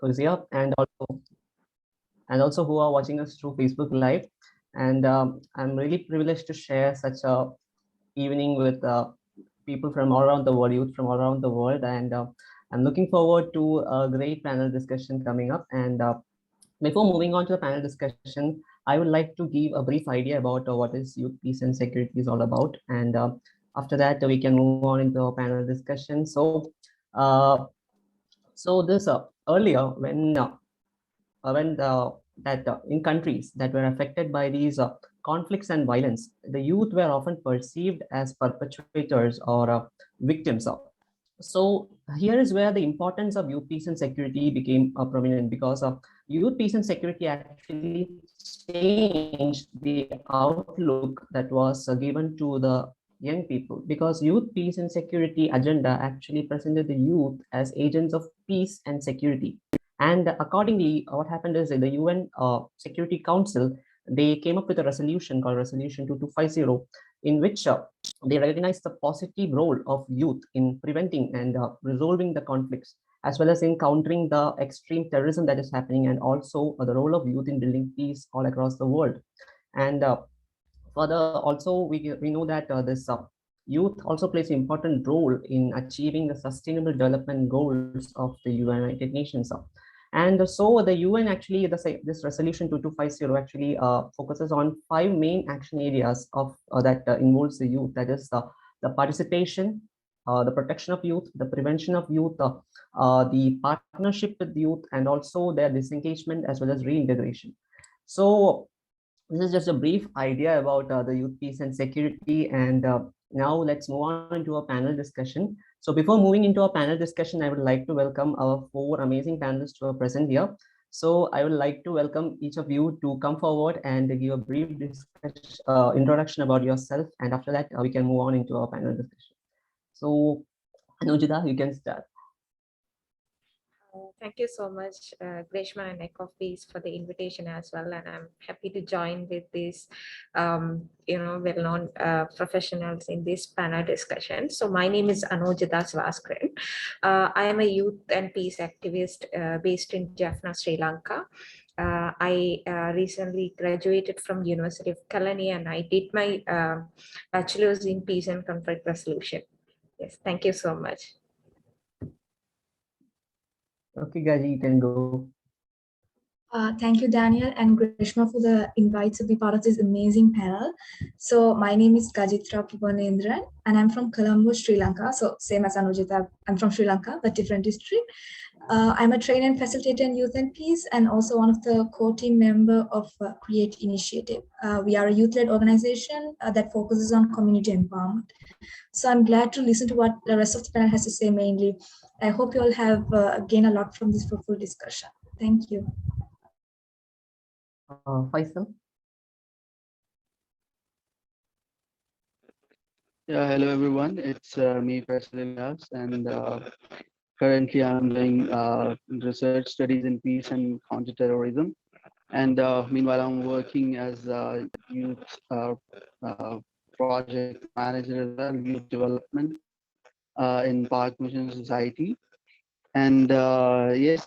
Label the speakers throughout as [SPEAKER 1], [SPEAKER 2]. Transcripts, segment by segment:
[SPEAKER 1] who's here, and also who are watching us through Facebook Live. And I'm really privileged to share such a evening with people from all around the world, youth from all around the world, and I'm looking forward to a great panel discussion coming up. And before moving on to the panel discussion, I would like to give a brief idea about what is youth peace and security is all about, and after that we can move on into a panel discussion. So, this earlier when that in countries that were affected by these conflicts and violence, the youth were often perceived as perpetrators or victims of. So here is where the importance of youth peace and security became prominent, because of youth peace and security actually changed the outlook that was given to the young people, because youth peace and security agenda actually presented the youth as agents of peace and security. And accordingly, what happened is that the UN Security Council, they came up with a resolution called Resolution 2250, in which they recognize the positive role of youth in preventing and resolving the conflicts, as well as in countering the extreme terrorism that is happening, and also the role of youth in building peace all across the world. And further, also we know that this youth also plays an important role in achieving the sustainable development goals of the United Nations. And so the UN actually, this resolution 2250 actually focuses on 5 main action areas of that involves the youth. That is the participation, the protection of youth, the prevention of youth, the partnership with youth, and also their disengagement as well as reintegration. So this is just a brief idea about the youth peace and security. And now let's move on to a panel discussion. So before moving into a panel discussion, I would like to welcome our 4 amazing panelists who are present here. So I would like to welcome each of you to come forward and give a brief introduction about yourself. And after that, we can move on into our panel discussion. So Anujita, you can start.
[SPEAKER 2] Thank you so much, Greshma and Ecofees, for the invitation as well. And I'm happy to join with these, well-known professionals in this panel discussion. So my name is Anujita Svaskran. I am a youth and peace activist based in Jaffna, Sri Lanka. I recently graduated from University of Kalani, and I did my bachelor's in peace and conflict resolution. Yes, thank you so much.
[SPEAKER 1] Okay, Gaji, you can go.
[SPEAKER 3] Thank you, Daniel and Greshma, for the invite to be part of this amazing panel. So my name is Gajitra Pubanendran, and I'm from Colombo, Sri Lanka. So same as Anujita, I'm from Sri Lanka, but different district. I'm a trainer and facilitator in youth and peace, and also one of the core team member of Create Initiative. We are a youth-led organization that focuses on community empowerment. So I'm glad to listen to what the rest of the panel has to say mainly. I hope you all have gained a lot from this fruitful discussion. Thank you.
[SPEAKER 1] Faisal?
[SPEAKER 4] Yeah, hello everyone. It's me, Faisal Ilyas, and currently I'm doing research studies in peace and counter-terrorism. And meanwhile, I'm working as a youth project manager as well, youth development in Park Mission Society. And yes,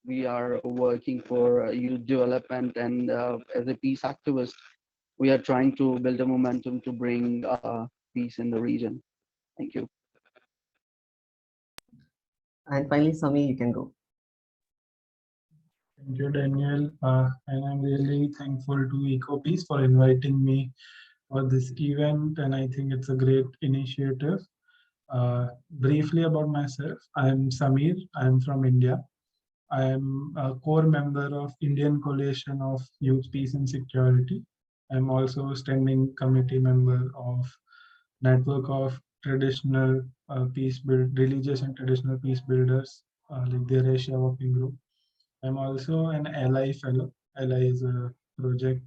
[SPEAKER 4] we are working for youth development, and as a peace activist, we are trying to build a momentum to bring peace in the region. Thank you.
[SPEAKER 1] And finally, Sami, you can go.
[SPEAKER 5] Thank you, Daniel. And I'm really thankful to EcoPeace for inviting me for this event. And I think it's a great initiative. Briefly about myself, I'm Samir. I'm from India. I am a core member of Indian Coalition of Youth, Peace and Security. I'm also a standing committee member of Network of Traditional Religious and Traditional Peace Builders, like the Eurasia Working Group. I'm also an Ally Fellow. Ally is a project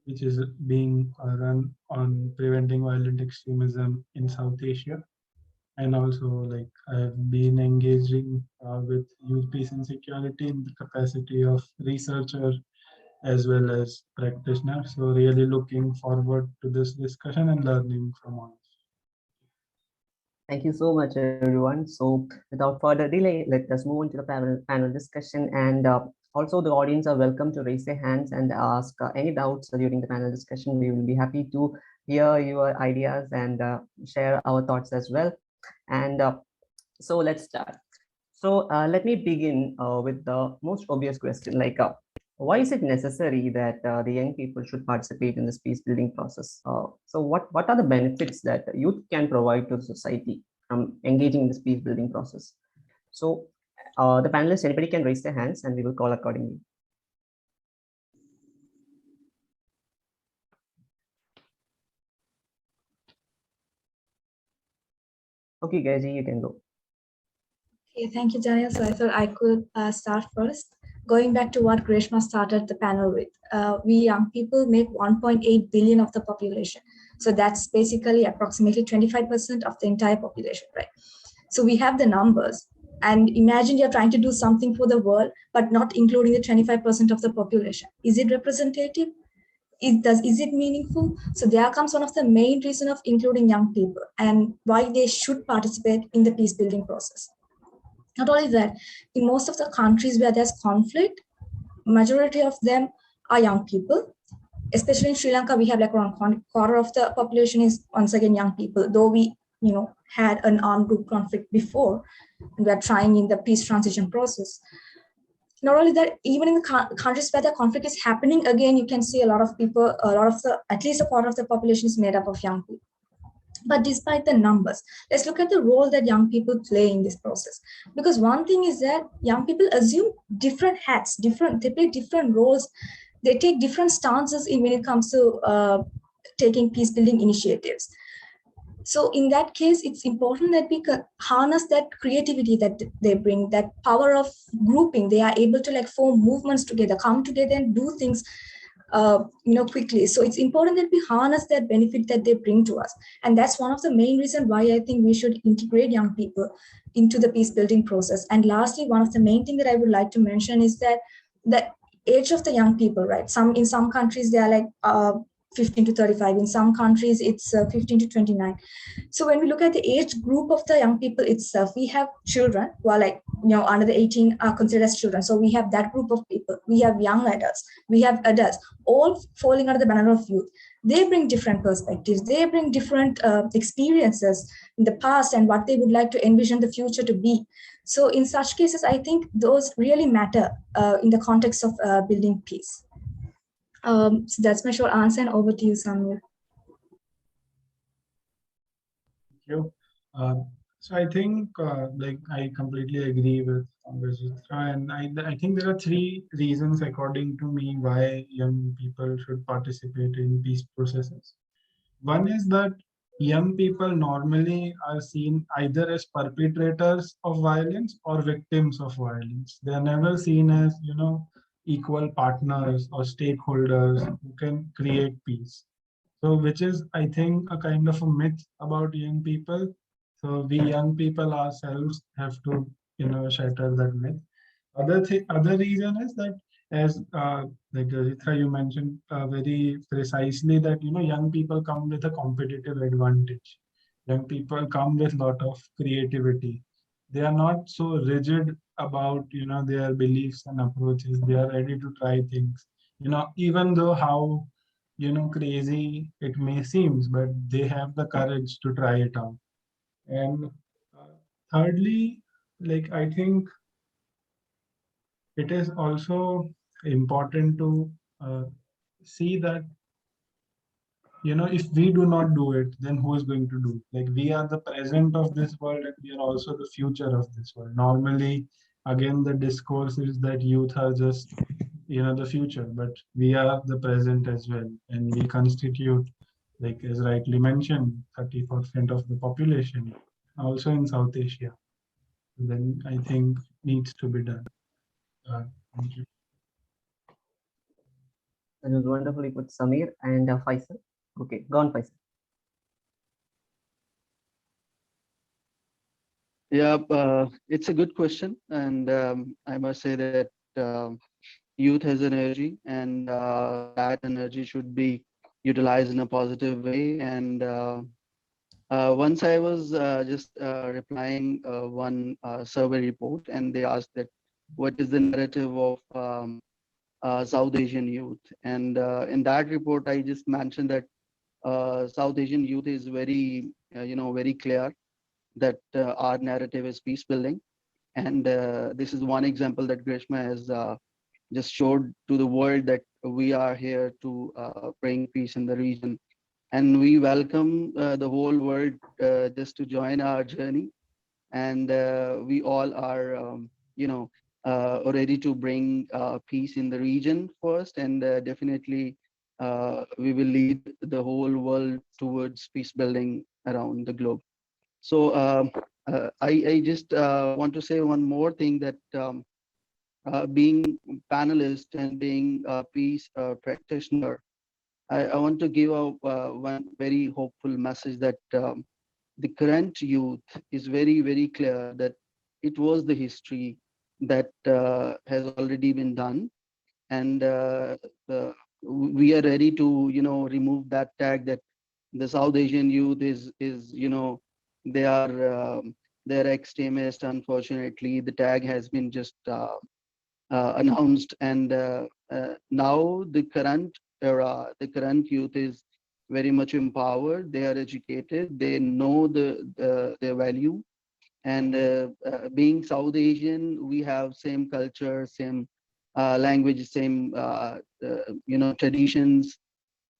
[SPEAKER 5] which is being run on preventing violent extremism in South Asia. And also, like, I've been engaging with youth peace and security in the capacity of researcher as well as practitioner. So really looking forward to this discussion and learning from all.
[SPEAKER 1] Thank you so much, everyone. So without further delay, let us move on to the panel discussion. And also the audience are welcome to raise their hands and ask any doubts during the panel discussion. We will be happy to hear your ideas and share our thoughts as well. And so let's start. So let me begin with the most obvious question, like why is it necessary that the young people should participate in this peace building process? So what are the benefits that youth can provide to the society from engaging in this peace building process? So the panelists, anybody can raise their hands and we will call accordingly. Okay, Gaji, you can go.
[SPEAKER 3] Okay, thank you, Daniel. So I thought I could start first. Going back to what Greshma started the panel with, we young people make 1.8 billion of the population. So that's basically approximately 25% of the entire population, right? So we have the numbers. And imagine you're trying to do something for the world, but not including the 25% of the population. Is it representative? Is it meaningful? So there comes one of the main reasons of including young people and why they should participate in the peace building process. Not only that, in most of the countries where there's conflict, majority of them are young people. Especially in Sri Lanka, we have like around quarter of the population is once again young people, though we had an armed group conflict before, and we're trying in the peace transition process. Not only that, even in the countries where the conflict is happening, again, you can see a lot of people, at least a quarter of the population is made up of young people. But despite the numbers, let's look at the role that young people play in this process. Because one thing is that young people assume different hats, they play different roles, they take different stances when it comes to taking peace building initiatives. So in that case, it's important that we harness that creativity that they bring, that power of grouping. They are able to like form movements together, come together and do things quickly. So it's important that we harness that benefit that they bring to us. And that's one of the main reasons why I think we should integrate young people into the peace building process. And lastly, one of the main things that I would like to mention is that the age of the young people, right? In some countries, they are like 15 to 35. In some countries, it's 15 to 29. So when we look at the age group of the young people itself, we have children who are like, under the 18 are considered as children. So we have that group of people. We have young adults. We have adults, all falling under the banner of youth. They bring different perspectives. They bring different experiences in the past and what they would like to envision the future to be. So in such cases, I think those really matter in the context of building peace. So that's my short answer, and over to you, Samuel.
[SPEAKER 5] Thank you. So I think I completely agree with Vijitra, and I think there are three reasons according to me why young people should participate in peace processes. One is that young people normally are seen either as perpetrators of violence or victims of violence. They are never seen as, equal partners or stakeholders who can create peace. So, which is, I think, a kind of a myth about young people. So we young people ourselves have to, shatter that myth. Other reason is that, as like Rithra, you mentioned very precisely that young people come with a competitive advantage. Young people come with a lot of creativity. They are not so rigid about their beliefs and approaches. They are ready to try things. Even though how crazy it may seem, but they have the courage to try it out. And thirdly, I think it is also important to see that if we do not do it, then who is going to do? Like, we are the present of this world and we are also the future of this world. Normally, again, the discourse is that youth are just the future, but we are the present as well, and we constitute, like as rightly mentioned, 30% of the population, also in South Asia. Then I think needs to be done. Thank you.
[SPEAKER 1] That was wonderfully put, Samir and Faisal. Okay, go on, Faisal.
[SPEAKER 4] Yeah, it's a good question, and I must say that youth has energy, and that energy should be utilized in a positive way. And Once I was just replying one survey report, and they asked that what is the narrative of South Asian youth? And in that report, I just mentioned that South Asian youth is very, very clear that our narrative is peace building. And this is one example that Grishma has just showed to the world that we are here to bring peace in the region. And we welcome the whole world just to join our journey. And we all are, ready to bring peace in the region first. And definitely, we will lead the whole world towards peace building around the globe. So I just want to say one more thing that being panelist and being a peace practitioner, I want to give out one very hopeful message that the current youth is very, very clear that it was the history that has already been done. And we are ready to, remove that tag that the South Asian youth is they are they're extremist. Unfortunately, the tag has been just announced, and now the current era, the current youth is very much empowered. They are educated. They know their value. And being South Asian, we have same culture, same language, same traditions,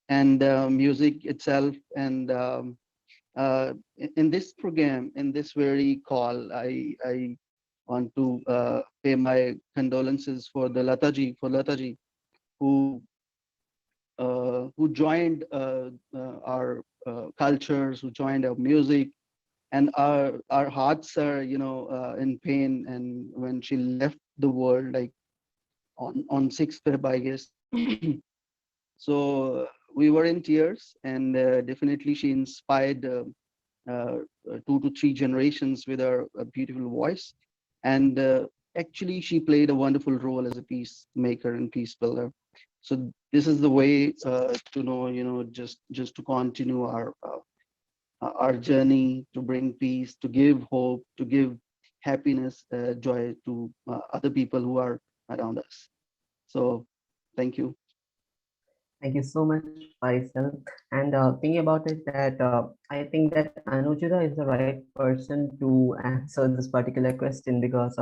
[SPEAKER 4] and music itself. And in this program, in this very call, I want to pay my condolences for the Lataji, who joined our cultures, who joined our music, and our hearts are in pain. And when she left the world, like on 6th Feb, I guess. So we were in tears, and definitely she inspired 2 to 3 generations with her beautiful voice. And actually, she played a wonderful role as a peacemaker and peace builder. So this is the way to know, just to continue our journey, to bring peace, to give hope, to give happiness, joy to other people who are around us. So thank you.
[SPEAKER 1] Thank you so much, Faisal. And thinking about it, that I think that Anujita is the right person to answer this particular question, because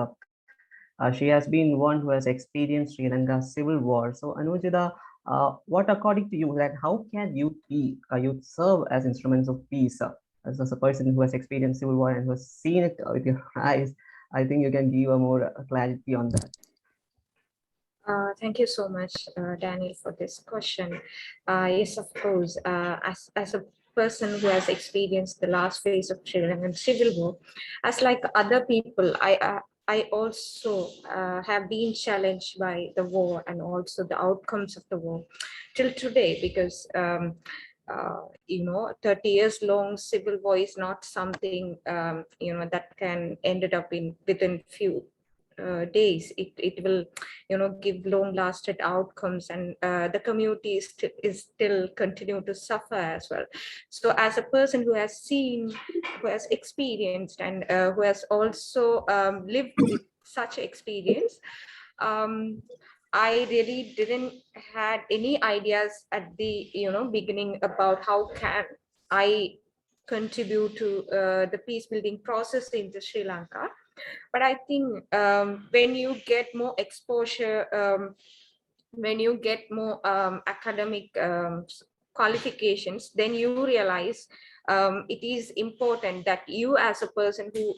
[SPEAKER 1] she has been one who has experienced Sri Lanka's civil war. So Anujita, what according to you, that how can youth serve as instruments of peace? As a person who has experienced civil war and who has seen it with your eyes, I think you can give a more clarity on that.
[SPEAKER 2] Thank you so much, Daniel, for this question. Yes, of course, as a person who has experienced the last phase of Sri Lankan civil war, as like other people, I also have been challenged by the war and also the outcomes of the war till today, because 30 years long civil war is not something that can ended up in within few days. It will give long lasted outcomes, and the community is still continue to suffer as well. So as a person who has seen, who has experienced, and who has also lived with such experience, I really didn't had any ideas at the beginning about how can I contribute to the peace building process in the Sri Lanka. But I think when you get more exposure, when you get more academic qualifications, then you realize it is important that you, as a person who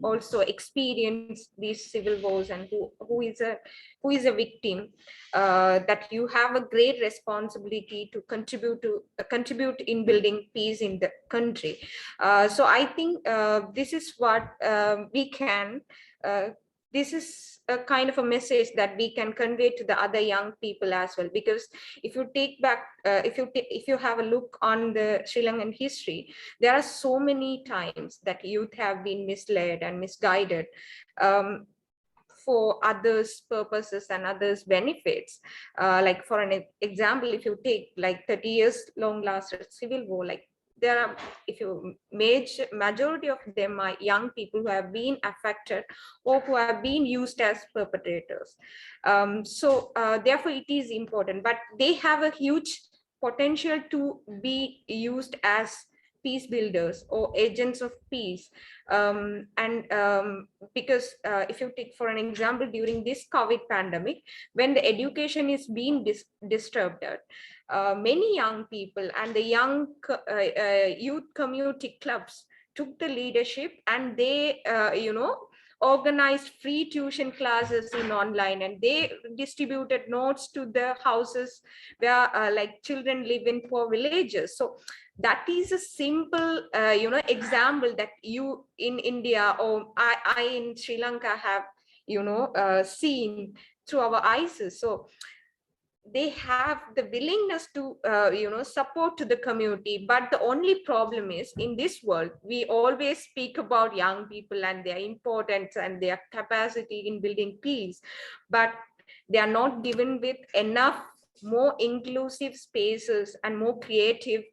[SPEAKER 2] also experienced these civil wars and who is a victim, that you have a great responsibility to contribute in building peace in the country. So I think this is what we can this is a kind of a message that we can convey to the other young people as well. Because if you take back, if you have a look on the Sri Lankan history, there are so many times that youth have been misled and misguided for others' purposes and others' benefits. Like for an example, if you take like 30 years long lasted civil war, like there are, if you majority of them are young people who have been affected or who have been used as perpetrators. Therefore it is important, but they have a huge potential to be used as peace builders or agents of peace. Because if you take for an example, during this COVID pandemic, when the education is being disturbed, many young people and the young youth community clubs took the leadership, and they organized free tuition classes in online, and they distributed notes to the houses where like children live in poor villages. So that is a simple example that you in India or I in Sri Lanka have seen through our eyes. So they have the willingness to support to the community. But the only problem is, in this world we always speak about young people and their importance and their capacity in building peace, but they are not given with enough more inclusive spaces and more creative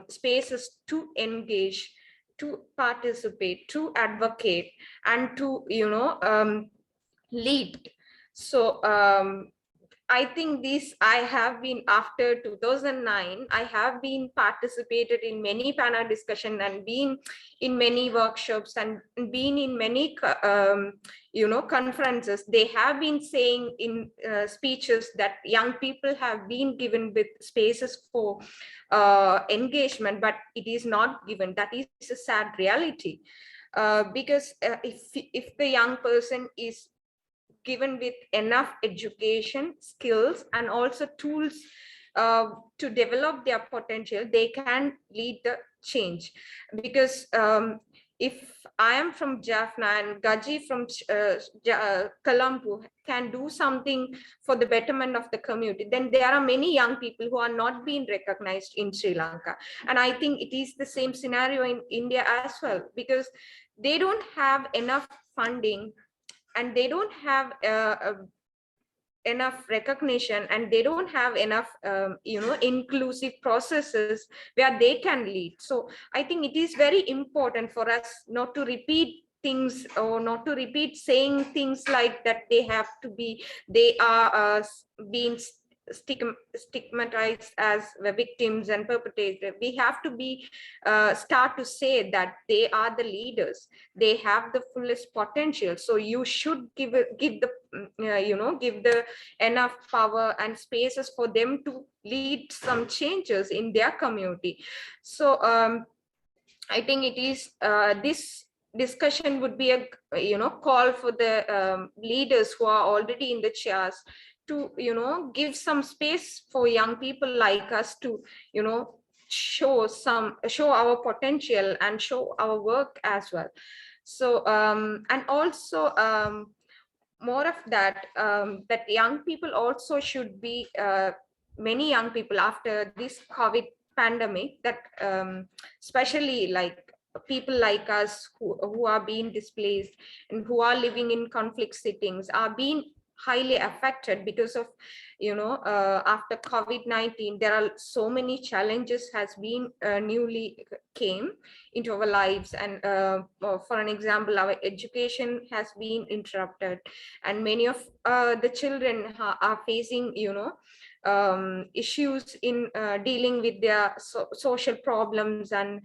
[SPEAKER 2] spaces to engage, to participate, to advocate, and to lead. So I think this, I have been, after 2009, I have been participated in many panel discussion and been in many workshops and been in many conferences. They have been saying in speeches that young people have been given with spaces for engagement, but it is not given. That is a sad reality, because if the young person is given with enough education, skills, and also tools to develop their potential, they can lead the change. Because if I am from Jaffna and Gaji from Colombo can do something for the betterment of the community, then there are many young people who are not being recognized in Sri Lanka. And I think it is the same scenario in India as well, because they don't have enough funding, and they don't have enough recognition, and they don't have enough inclusive processes where they can lead. So I think it is very important for us not to repeat things, or not to repeat saying things like that they are being stigmatized as the victims and perpetrators. We have to be start to say that they are the leaders, they have the fullest potential. So you should give the enough power and spaces for them to lead some changes in their community. So I think it is this discussion would be a call for the leaders who are already in the chairs to give some space for young people like us to show our potential and show our work as well. So and also more of that, that young people also should be many young people after this COVID pandemic, that especially like people like us who are being displaced and who are living in conflict settings are being highly affected because of after COVID-19 there are so many challenges has been newly came into our lives. And for an example, our education has been interrupted, and many of the children are facing issues in dealing with their social problems and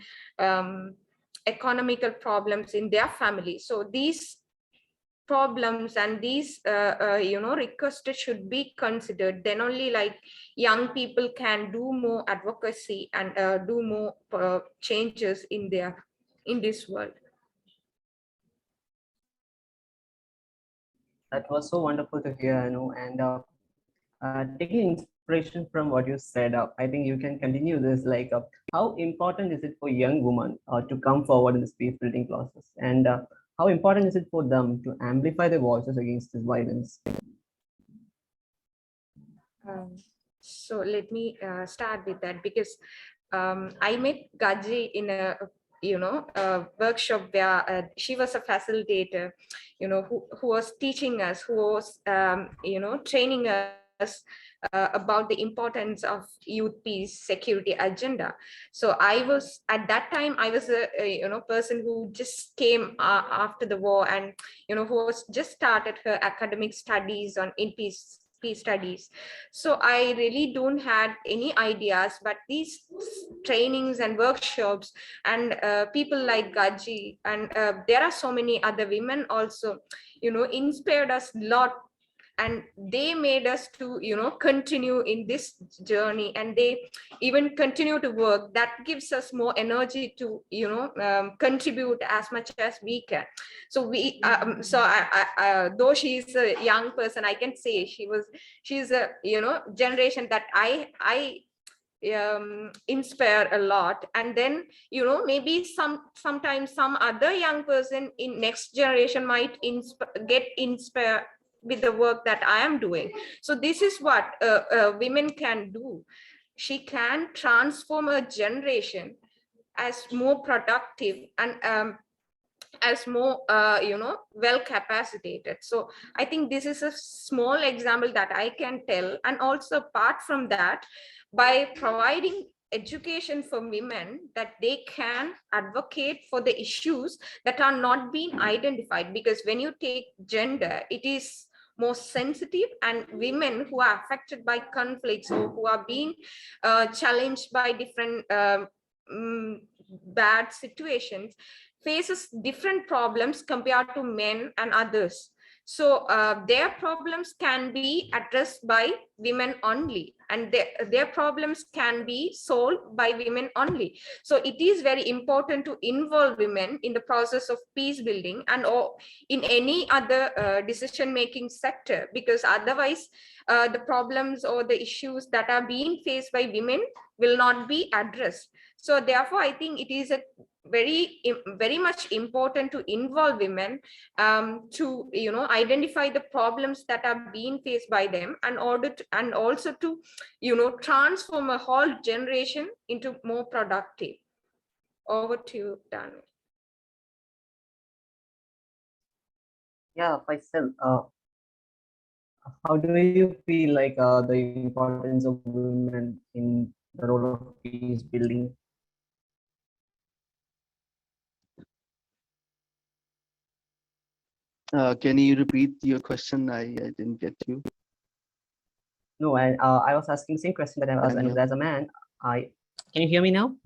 [SPEAKER 2] economical problems in their family. So these problems and these requests should be considered. Then only like young people can do more advocacy and do more changes in this world.
[SPEAKER 1] That was so wonderful to hear, and taking inspiration from what you said, I think you can continue this. Like, how important is it for young women to come forward in this peace building process, and how important is it for them to amplify their voices against this violence?
[SPEAKER 2] So let me start with that, because I met Gaji in a workshop where she was a facilitator, who was teaching us, who was training us us about the importance of youth peace security agenda. So I was at that time, I was a person who just came after the war, and who was just started her academic studies in peace studies. So I really don't had any ideas, but these trainings and workshops and people like Gaji, and there are so many other women also, inspired us a lot, and they made us to continue in this journey, and they even continue to work. That gives us more energy to contribute as much as we can. So though she's a young person, I can say she's a generation that I inspire a lot. And then maybe sometimes some other young person in next generation might get inspired with the work that I am doing. So this is what women can do. She can transform a generation as more productive and as more well capacitated. So I think this is a small example that I can tell. And also apart from that, by providing education for women, that they can advocate for the issues that are not being identified, because when you take gender, it is more sensitive, and women who are affected by conflicts or who are being challenged by different bad situations faces different problems compared to men and others. So their problems can be addressed by women only, and their problems can be solved by women only. So it is very important to involve women in the process of peace building and or in any other decision-making sector, because otherwise the problems or the issues that are being faced by women will not be addressed. So therefore, I think it is a very much important to involve women to identify the problems that are being faced by them, and also to transform a whole generation into more productive. Over to you, Daniel.
[SPEAKER 1] Yeah, Faisal, how do you feel like the importance of women in the role of peace building?
[SPEAKER 4] Can you repeat your question? I didn't get you.
[SPEAKER 1] No, I was asking the same question that I was
[SPEAKER 4] Daniel.
[SPEAKER 1] as a man. Can you hear me now?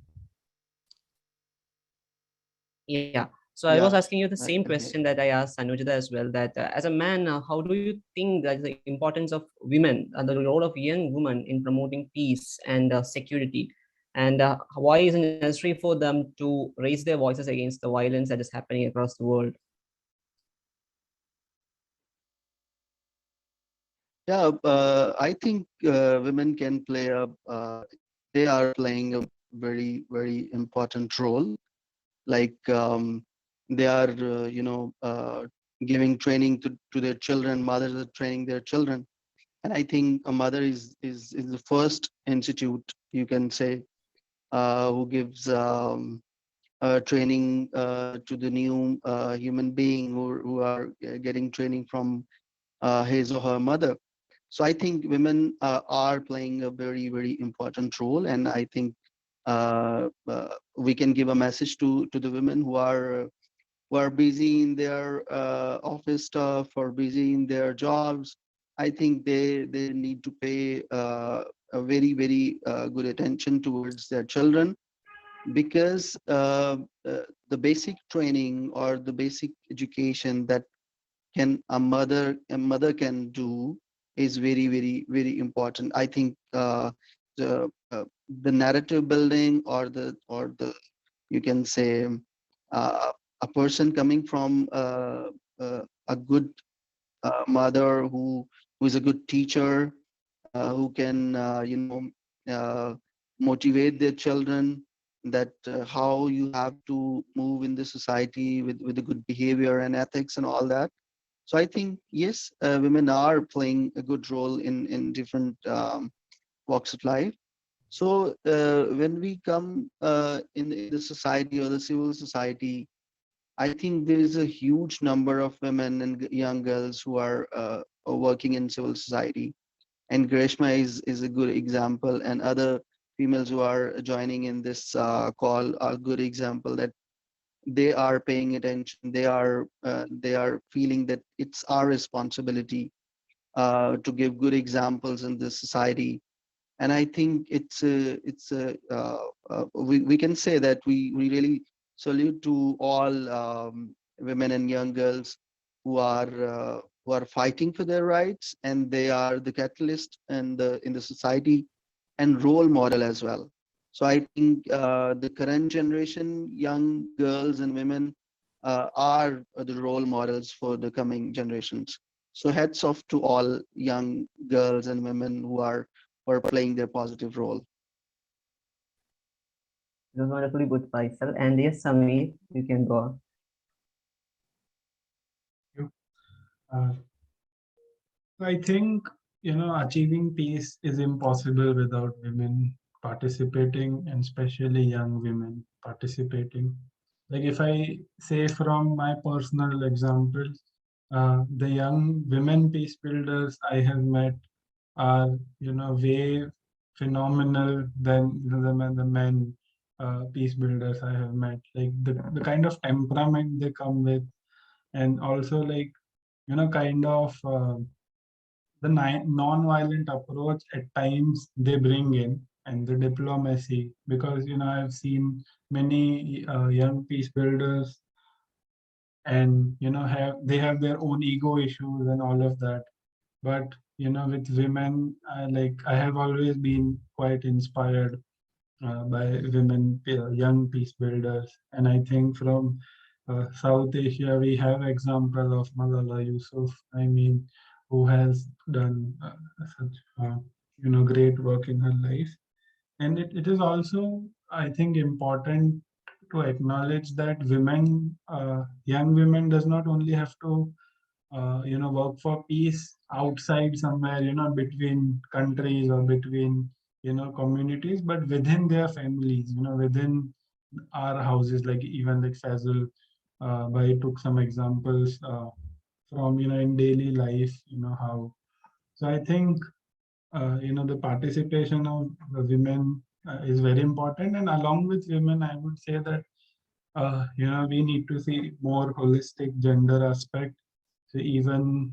[SPEAKER 1] Yeah. So I was
[SPEAKER 4] Yeah,
[SPEAKER 1] asking you the
[SPEAKER 4] I
[SPEAKER 1] same
[SPEAKER 4] can hear
[SPEAKER 1] question that I asked Anujita as well, that as a man, how do you think that the importance of women and the role of young women in promoting peace and security, and why is it necessary for them to raise their voices against the violence that is happening across the world?
[SPEAKER 4] Yeah, I think women can play they are playing a very, very important role. Like they are, giving training to their children. Mothers are training their children, and I think a mother is the first institute, you can say, who gives training to the new human being who are getting training from his or her mother. So I think women are playing a very, very important role, and I think we can give a message to the women who are busy in their office stuff or busy in their jobs. I think they need to pay a very, very good attention towards their children, because the basic training or the basic education that a mother can do is very, very, very important. I think the narrative building, or the you can say a person coming from a good mother who is a good teacher, who can uh, motivate their children that how you have to move in the society with a good behavior and ethics and all that. So I think, yes, women are playing a good role in different walks of life. So when we come in the society or the civil society, I think there is a huge number of women and young girls who are working in civil society. And Greshma is a good example, and other females who are joining in this call are a good example that they are paying attention. They are feeling that it's our responsibility to give good examples in this society. And I think we can say that we really salute to all women and young girls who are fighting for their rights, and they are the catalyst in the society and role model as well. So I think the current generation, young girls and women, are the role models for the coming generations. So hats off to all young girls and women who are playing their positive role.
[SPEAKER 1] It was wonderfully put, Faisal. And yes, Samir, you can go on.
[SPEAKER 5] I think, achieving peace is impossible without women participating, and especially young women participating. Like if I say from my personal example, the young women peace builders I have met are, way phenomenal than the men peace builders I have met. Like the kind of temperament they come with, and also like, kind of the non-violent approach at times they bring in, and the diplomacy, because I've seen many young peace builders, and they have their own ego issues and all of that. But with women, I have always been quite inspired by women, young peace builders. And I think from South Asia, we have example of Malala Yusuf, who has done such great work in her life. And it is also, I think, important to acknowledge that women, young women, does not only have to work for peace outside somewhere, between countries or between, communities, but within their families, within our houses, like even like Faisal, I took some examples from, in daily life, how. So I think, the participation of the women is very important. And along with women, I would say that, we need to see more holistic gender aspect. So even,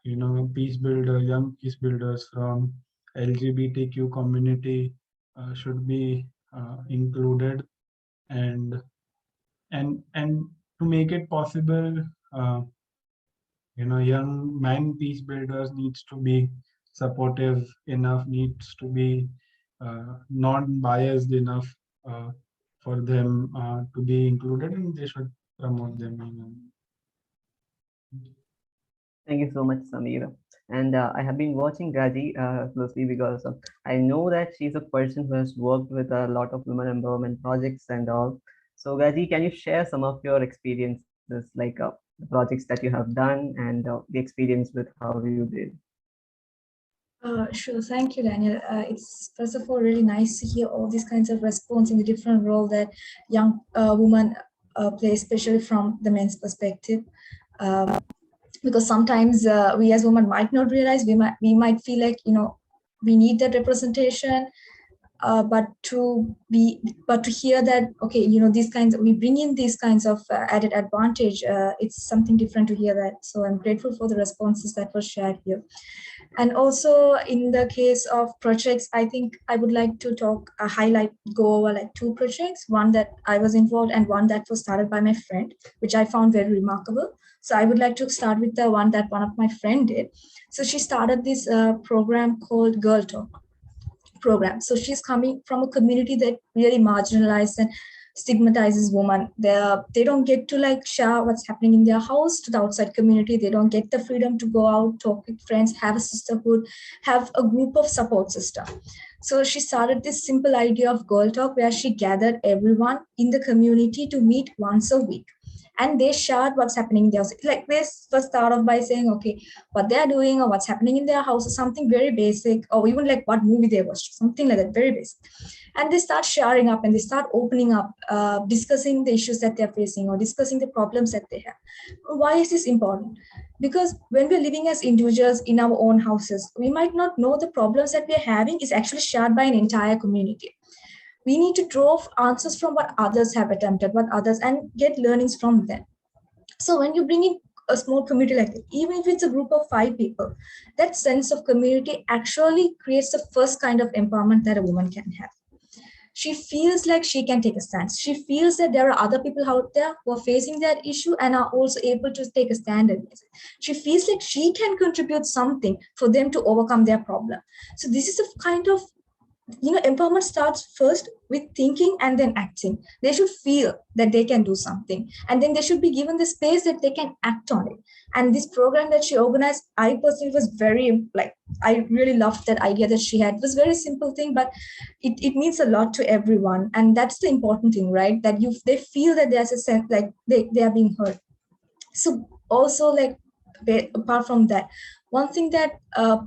[SPEAKER 5] young peace builders from LGBTQ community should be included, and and to make it possible, uh, young man peace builders needs to be supportive enough, needs to be non-biased enough uh, for them to be included, and they should promote them.
[SPEAKER 1] Thank you so much, Samir. And I have been watching Gaji closely because I know that she's a person who has worked with a lot of women empowerment projects and all. So Gaji, can you share some of your experiences, like the projects that you have done and the experience with how you did?
[SPEAKER 3] Sure, thank you, Daniel. It's first of all really nice to hear all these kinds of response in the different role that young women play, especially from the men's perspective. Because sometimes we as women might not realize, we might feel like we need that representation, but to hear that, okay, these kinds we bring in these kinds of added advantage, it's something different to hear that. So I'm grateful for the responses that were shared here. And also in the case of projects, I think I would like to go over like two projects, one that I was involved and one that was started by my friend, which I found very remarkable. So I would like to start with the one that one of my friend did. So she started this program called Girl Talk program. So she's coming from a community that really marginalized and stigmatizes women. They don't get to share what's happening in their house to the outside community. They don't get the freedom to go out, talk with friends, have a sisterhood, have a group of support system. So she started this simple idea of Girl Talk, where she gathered everyone in the community to meet once a week. and they shared what's happening in their house. Like they first start off by saying, okay, what they're doing or what's happening in their house is something very basic, or even like what movie they watched, something like that, very basic. And they start sharing up and they start opening up, discussing the issues that they're facing or discussing the problems that they have. Why is this important? Because when we're living as individuals in our own houses, we might not know the problems that we're having is actually shared by an entire community. We need to draw answers from what others have attempted, what others, and get learnings from them. So when you bring in a small community like that, even if it's a group of 5 people, that sense of community actually creates the first kind of empowerment that a woman can have. She feels like she can take a stance. She feels that there are other people out there who are facing that issue and are also able to take a stand against it. She feels like she can contribute something for them to overcome their problem. So this is a kind of, empowerment starts first with thinking and then acting. They should feel that they can do something, and then they should be given the space that they can act on it. And this program that she organized, I personally was very, I really loved that idea that she had. It was a very simple thing, but it means a lot to everyone. And that's the important thing, right? That they feel that there's a sense like they are being heard. So also, apart from that, one thing that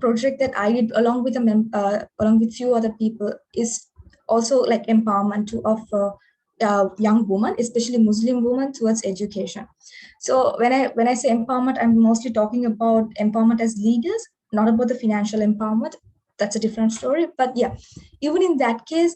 [SPEAKER 3] project that I did along with along with few other people is also like empowerment of young women, especially Muslim women, towards education. So when I say empowerment, I'm mostly talking about empowerment as leaders, not about the financial empowerment. That's a different story. But yeah, even in that case,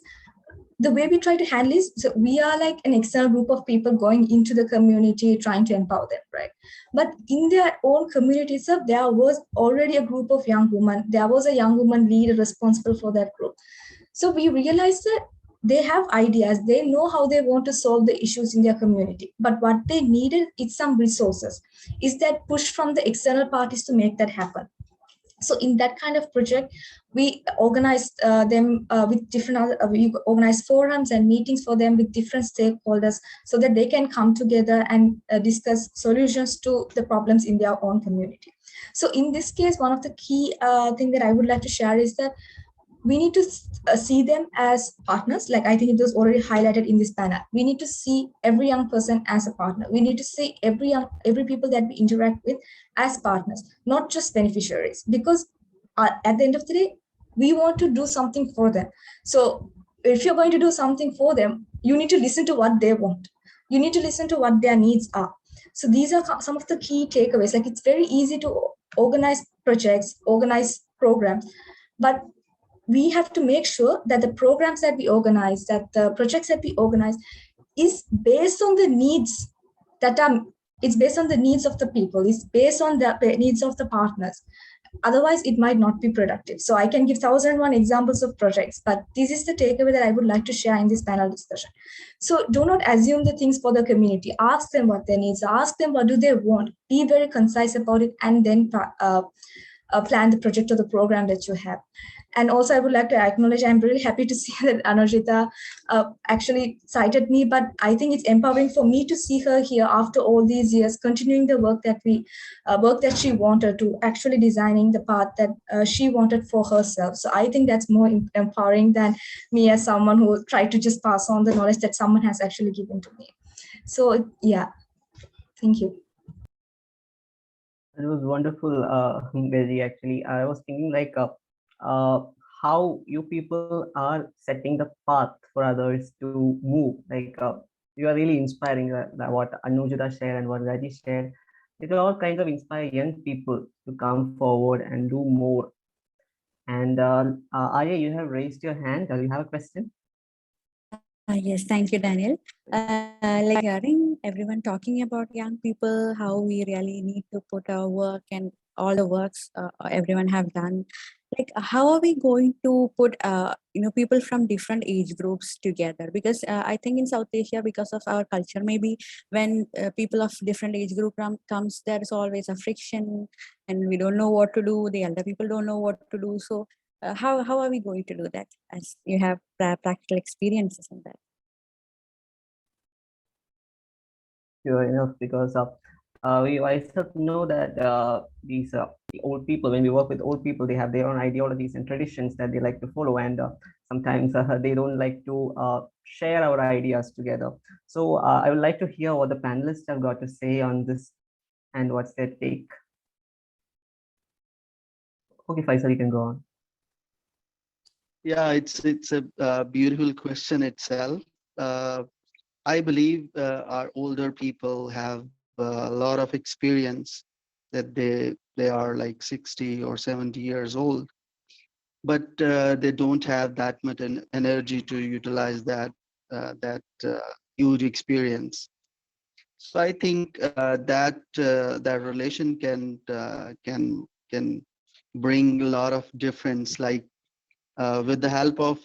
[SPEAKER 3] the way we try to handle is, so we are like an external group of people going into the community trying to empower them, right? But in their own community itself, there was already a group of young women. There was a young woman leader responsible for that group. So we realized that they have ideas, they know how they want to solve the issues in their community, but what they needed is some resources, is that push from the external parties to make that happen. So in that kind of project, we organized them with different other, we organized forums and meetings for them with different stakeholders so that they can come together and discuss solutions to the problems in their own community. So in this case, one of the key thing that I would like to share is that we need to see them as partners. Like I think it was already highlighted in this panel. We need to see every young person as a partner. We need to see every people that we interact with as partners, not just beneficiaries. Because at the end of the day, we want to do something for them. So if you're going to do something for them, you need to listen to what they want. You need to listen to what their needs are. So these are some of the key takeaways. Like it's very easy to organize projects, organize programs, but we have to make sure that the programs that we organize, that the projects that we organize is based on the needs it's based on the needs of the people, it's based on the needs of the partners. Otherwise, it might not be productive. So I can give 1,001 examples of projects, but this is the takeaway that I would like to share in this panel discussion. So do not assume the things for the community. Ask them what their needs are. Ask them what do they want. Be very concise about it, and then plan the project or the program that you have. And also, I would like to acknowledge, I'm really happy to see that Anujita actually cited me, but I think it's empowering for me to see her here after all these years, continuing the work that she wanted to, actually designing the path that she wanted for herself. So I think that's more empowering than me as someone who tried to just pass on the knowledge that someone has actually given to me. So yeah, thank you.
[SPEAKER 1] It was wonderful, Gaji. Actually, I was thinking like how you people are setting the path for others to move. Like you are really inspiring what Anujita shared and what Gaji shared. It will all kinds of inspire young people to come forward and do more. And Aya, you have raised your hand. Do you have a question?
[SPEAKER 6] Yes, thank you, Daniel. Like hearing everyone talking about young people, how we really need to put our work and all the works everyone have done. Like, how are we going to put people from different age groups together? Because I think in South Asia, because of our culture, maybe when people of different age group comes, there is always a friction, and we don't know what to do. The elder people don't know what to do. So how are we going to do that, as you have practical experiences in that?
[SPEAKER 1] Sure enough, because we also know that these the old people, when we work with old people, they have their own ideologies and traditions that they like to follow, and sometimes they don't like to share our ideas together. So I would like to hear what the panelists have got to say on this and what's their take. Okay, Faisal, you can go on.
[SPEAKER 4] Yeah, it's a beautiful question itself. Uh, I believe our older people have a lot of experience that they are like 60 or 70 years old, but they don't have that much energy to utilize that huge experience. So I think that relation can bring a lot of difference, like with the help of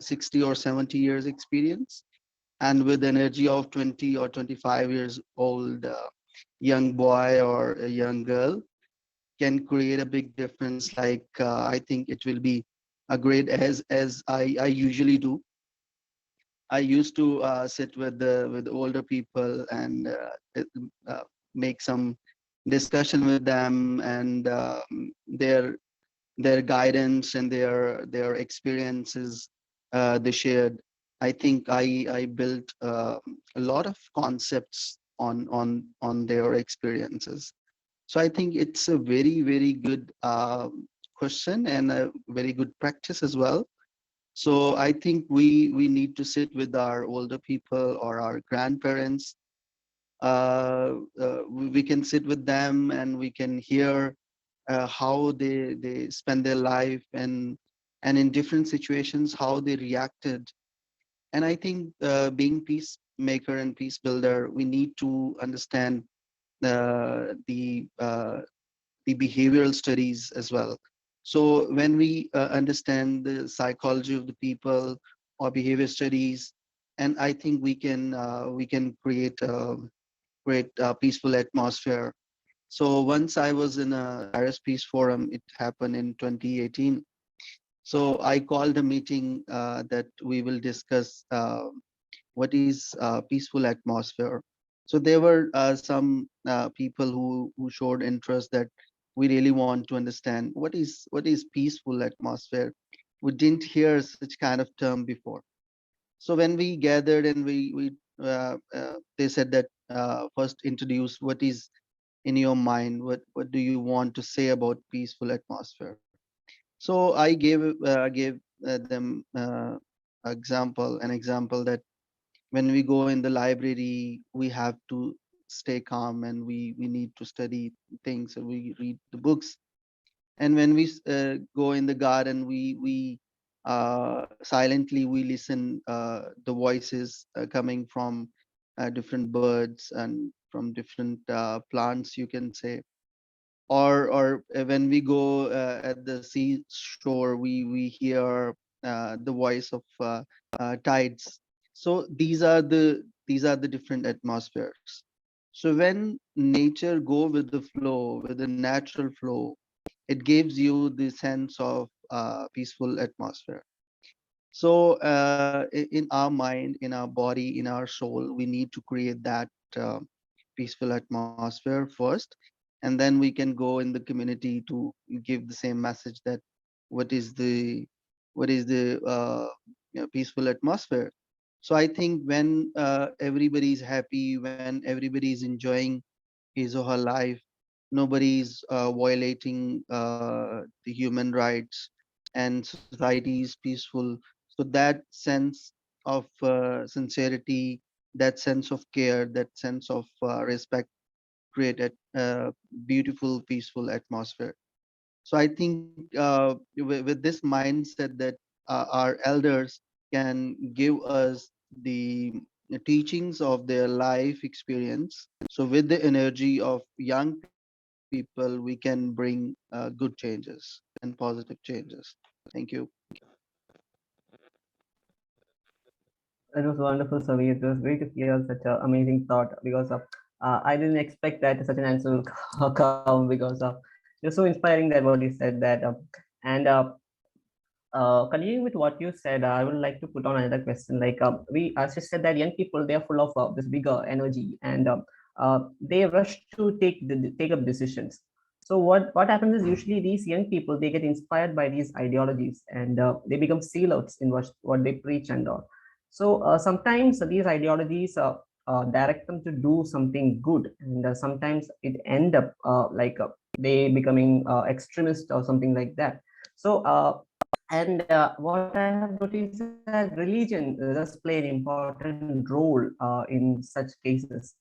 [SPEAKER 4] 60 or 70 years experience, and with energy of 20 or 25 years old young boy or a young girl can create a big difference. Like I think it will be a great, as I usually do. I used to sit with older people and uh, make some discussion with them, and their guidance and their experiences they shared. I think I built a lot of concepts on their experiences. So I think it's a very good question and a very good practice as well. So I think we need to sit with our older people or our grandparents. We can sit with them and we can hear how they spend their life, and in different situations how they reacted. And I think being peacemaker and peace builder, we need to understand the behavioral studies as well. So when we understand the psychology of the people or behavior studies, and I think we can create a peaceful atmosphere. So once I was in a Paris Peace Forum, it happened in 2018. So I called a meeting that we will discuss what is peaceful atmosphere. So there were some people who showed interest that we really want to understand what is peaceful atmosphere. We didn't hear such kind of term before. So when we gathered and they said that first introduce what is in your mind, what do you want to say about peaceful atmosphere. So I gave them an example that when we go in the library, we have to stay calm and we need to study things, and we read the books. And when we go in the garden, we silently we listen the voices coming from different birds and from different plants, you can say. Or when we go at the seashore, we hear the voice of tides. So these are the different atmospheres. So when nature go with the flow, with the natural flow, it gives you the sense of peaceful atmosphere. So in our mind, in our body, in our soul, we need to create that uh, peaceful atmosphere first, and then we can go in the community to give the same message that what is the peaceful atmosphere. So I think when everybody is happy, when everybody is enjoying his or her life, nobody is violating the human rights, and society is peaceful. So that sense of sincerity, that sense of care, that sense of respect create a beautiful, peaceful atmosphere. So I think with this mindset that our elders can give us the teachings of their life experience. So with the energy of young people, we can bring good changes and positive changes. Thank you.
[SPEAKER 1] It was wonderful, Savi. It was great to hear such an amazing thought, because I didn't expect that such an answer will come, because it was so inspiring that what you said that. And Continuing with what you said, I would like to put on another question. Like, as you said, that young people, they are full of this bigger energy, and they rush to take up decisions. So what happens is usually these young people, they get inspired by these ideologies, and they become sellouts in what they preach and all. So sometimes these ideologies direct them to do something good, and sometimes it end up they becoming extremist or something like that. So what I have noticed is that religion does play an important role in such cases.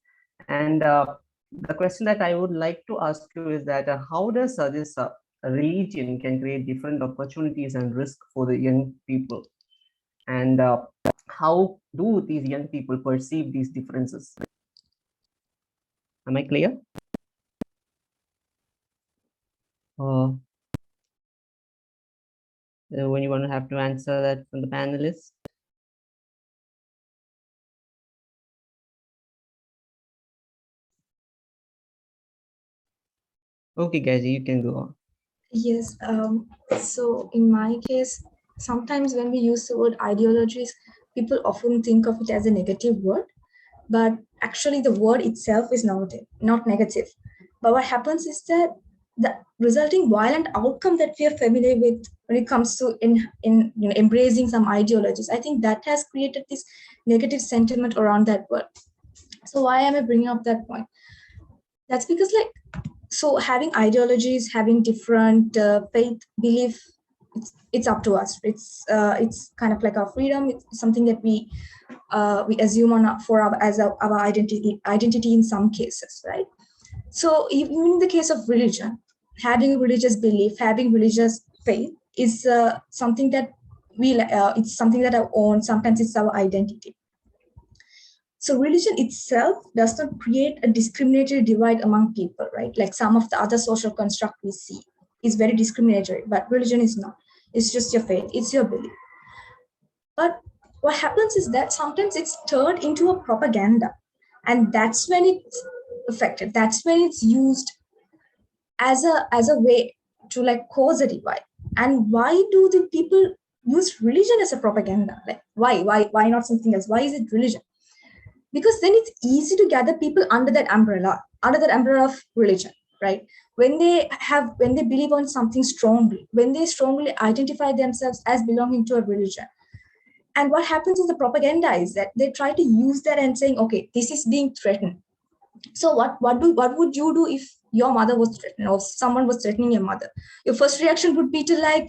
[SPEAKER 1] And the question that I would like to ask you is that how does this religion can create different opportunities and risk for the young people? And how do these young people perceive these differences? Am I clear? When you want to have to answer that from the panelists? Okay, guys, you can go on.
[SPEAKER 3] Yes. So in my case, sometimes when we use the word ideologies, people often think of it as a negative word, but actually the word itself is not negative. But what happens is that the resulting violent outcome that we are familiar with when it comes to embracing some ideologies, I think that has created this negative sentiment around that word. So why am I bringing up that point? That's because so having ideologies, having different faith belief, it's up to us. It's kind of like our freedom. It's something that we assume as our identity in some cases, right? So even in the case of religion, having religious belief, having religious faith is something that it's something that I own. Sometimes it's our identity. So religion itself does not create a discriminatory divide among people, right? Like some of the other social construct we see is very discriminatory, but religion is not. It's just your faith, it's your belief. But what happens is that sometimes it's turned into a propaganda, and that's when it's affected. That's when it's used as a way to cause a divide. And why do the people use religion as a propaganda? Like why not something else? Why is it religion? Because then it's easy to gather people under that umbrella of religion, right? When they believe on something strongly, when they strongly identify themselves as belonging to a religion. And what happens in the propaganda is that they try to use that and saying, okay, this is being threatened. So what would you do if your mother was threatened or someone was threatening your mother? Your first reaction would be to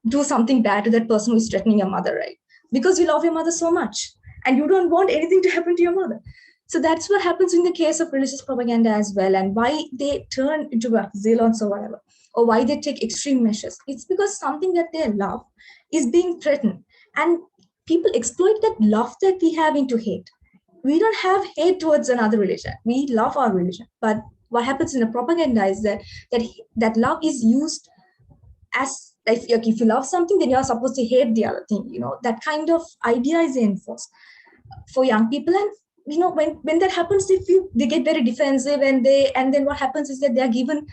[SPEAKER 3] do something bad to that person who is threatening your mother, right? Because you love your mother so much and you don't want anything to happen to your mother. So that's what happens in the case of religious propaganda as well, and why they turn into zealots or whatever, or why they take extreme measures. It's because something that they love is being threatened, and people exploit that love that we have into hate. We don't have hate towards another religion. We love our religion. But what happens in the propaganda is that love is used as if you love something, then you're supposed to hate the other thing. That kind of idea is enforced for young people. And when that happens, they get very defensive, and then what happens is that they are given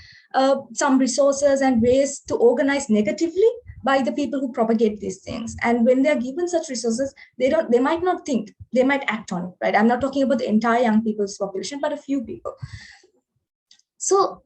[SPEAKER 3] some resources and ways to organize negatively by the people who propagate these things. And when they are given such resources, they might not think, they might act on it, right? I'm not talking about the entire young people's population, but a few people. So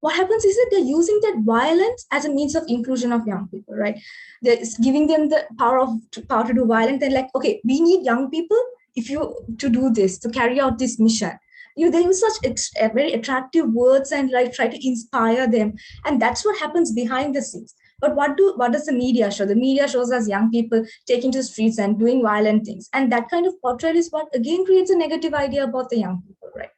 [SPEAKER 3] what happens is that they're using that violence as a means of inclusion of young people, right? They're giving them the power to do violence. They're like, okay, we need young people to do this, to carry out this mission. They use such very attractive words and try to inspire them. And that's what happens behind the scenes. But what does the media show? The media shows us young people taking to the streets and doing violent things. And that kind of portrayal is what again creates a negative idea about the young people, right?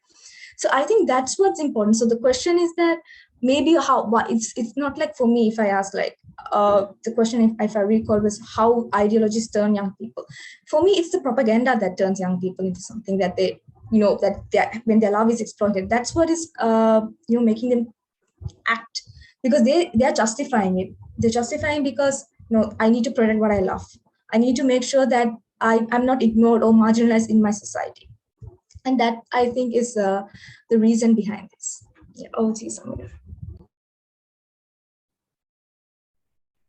[SPEAKER 3] So I think that's what's important. So the question is that maybe it's not like, for me, if I ask the question, if I recall, was how ideologies turn young people. For me, it's the propaganda that turns young people into something that when their love is exploited, that's what is making them act, because they are justifying it. They're justifying because I need to protect what I love. I need to make sure that I'm not ignored or marginalized in my society. And that, I think, is the reason behind this. Yeah, over to you, Samir.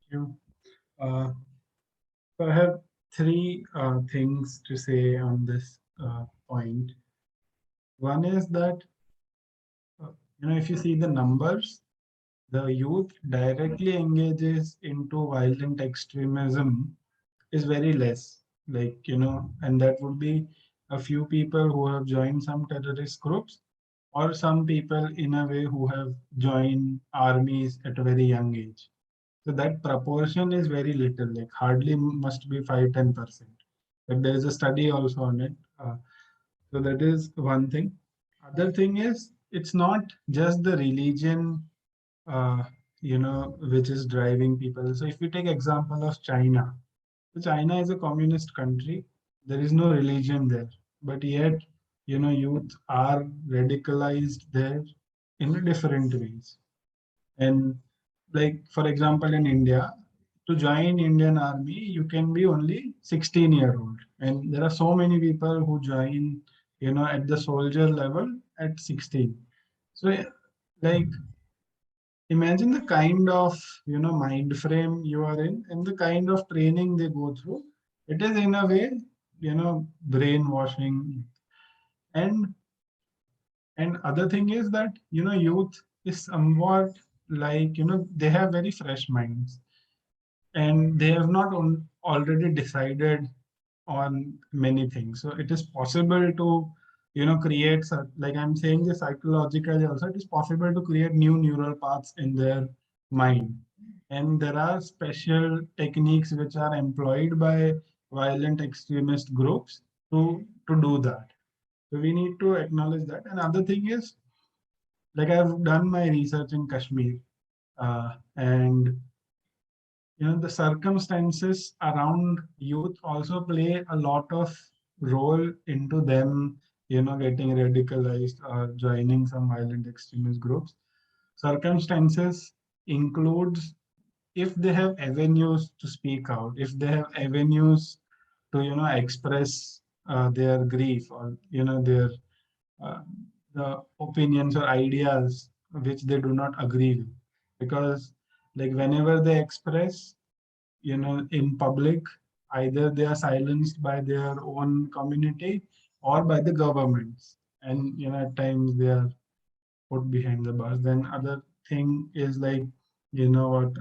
[SPEAKER 5] Thank you. So I have three things to say on this point. One is that, if you see the numbers, the youth directly engages into violent extremism is very less. And that would be a few people who have joined some terrorist groups, or some people in a way who have joined armies at a very young age. So that proportion is very little, like hardly must be 5-10%. But there is a study also on it. So that is one thing. Other thing is, it's not just the religion, which is driving people. So if we take example of China, so China is a communist country. There is no religion there, but yet, youth are radicalized there in different ways. And like, for example, in India, to join Indian Army, you can be only 16-year-old. And there are so many people who join, at the soldier level at 16. So like, imagine the kind of, mind frame you are in and the kind of training they go through. It is in a way, brainwashing. And other thing is that, youth is somewhat like, they have very fresh minds, and they have not already decided on many things. So it is possible to, create, like I'm saying this psychologically also, it is possible to create new neural paths in their mind. And there are special techniques which are employed by violent extremist groups to do that. So we need to acknowledge that. And other thing is, like I've done my research in Kashmir, and the circumstances around youth also play a lot of role into them, getting radicalized or joining some violent extremist groups. Circumstances includes if they have avenues to speak out, if they have avenues to, express their grief, or, their uh, the opinions or ideas which they do not agree with. Because like whenever they express, in public, either they are silenced by their own community or by the governments, and at times they are put behind the bars. Then other thing is like, what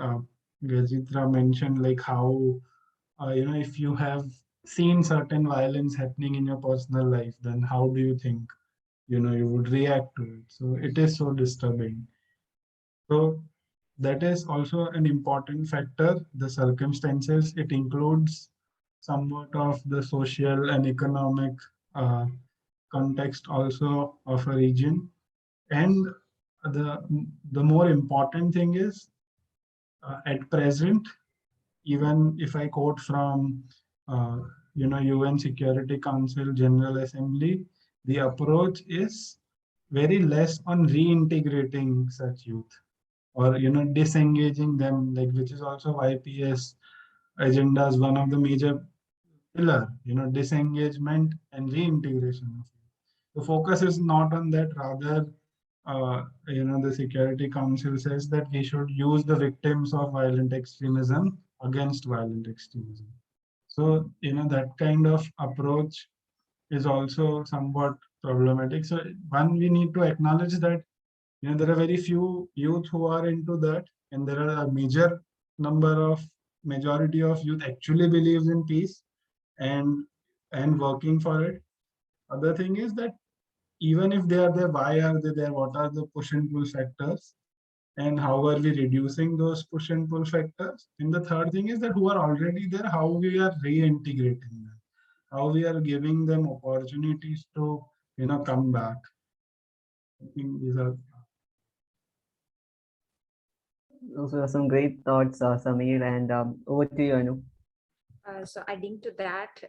[SPEAKER 5] Gajitra mentioned, like how if you have seen certain violence happening in your personal life, then how do you think you would react to it? So it is so disturbing. So that is also an important factor, the circumstances. It includes somewhat of the social and economic uh, context also of a region. And the, the more important thing is, at present, even if I quote from, UN Security Council General Assembly, the approach is very less on reintegrating such youth, or disengaging them, like, which is also YPS agenda's one of the major pillar, disengagement and reintegration of youth. The focus is not on that. Rather, the Security Council says that we should use the victims of violent extremism against violent extremism. So that kind of approach is also somewhat problematic. So one, we need to acknowledge that there are very few youth who are into that, and there are a majority of youth actually believes in peace and working for it. Other thing is that even if they are there, why are they there? What are the push and pull factors? And how are we reducing those push and pull factors? And the third thing is that who are already there, how we are reintegrating them, how we are giving them opportunities to come back. I think these are.
[SPEAKER 1] Those were some great thoughts, Samir, and over to you, Anu.
[SPEAKER 2] So adding to that,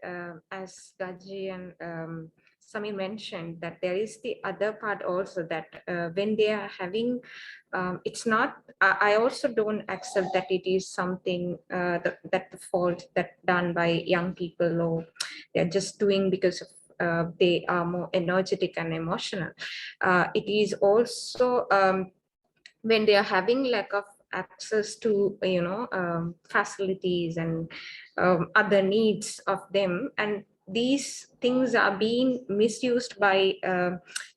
[SPEAKER 2] as Gaji and Sami mentioned, that there is the other part also, that when they are having, it's not, I also don't accept that it is something that the fault that done by young people, or they're just doing because of they are more energetic and emotional. It is also when they are having lack of access to facilities and other needs of them, and these things are being misused by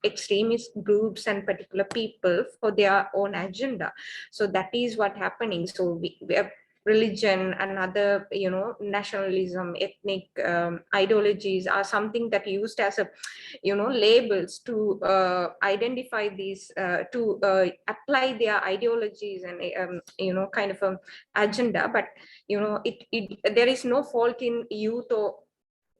[SPEAKER 2] extremist groups and particular people for their own agenda. So that is what happening. So we have religion and other, nationalism, ethnic ideologies are something that used as a, labels to identify these, to apply their ideologies and, kind of a agenda. But, there is no fault in youth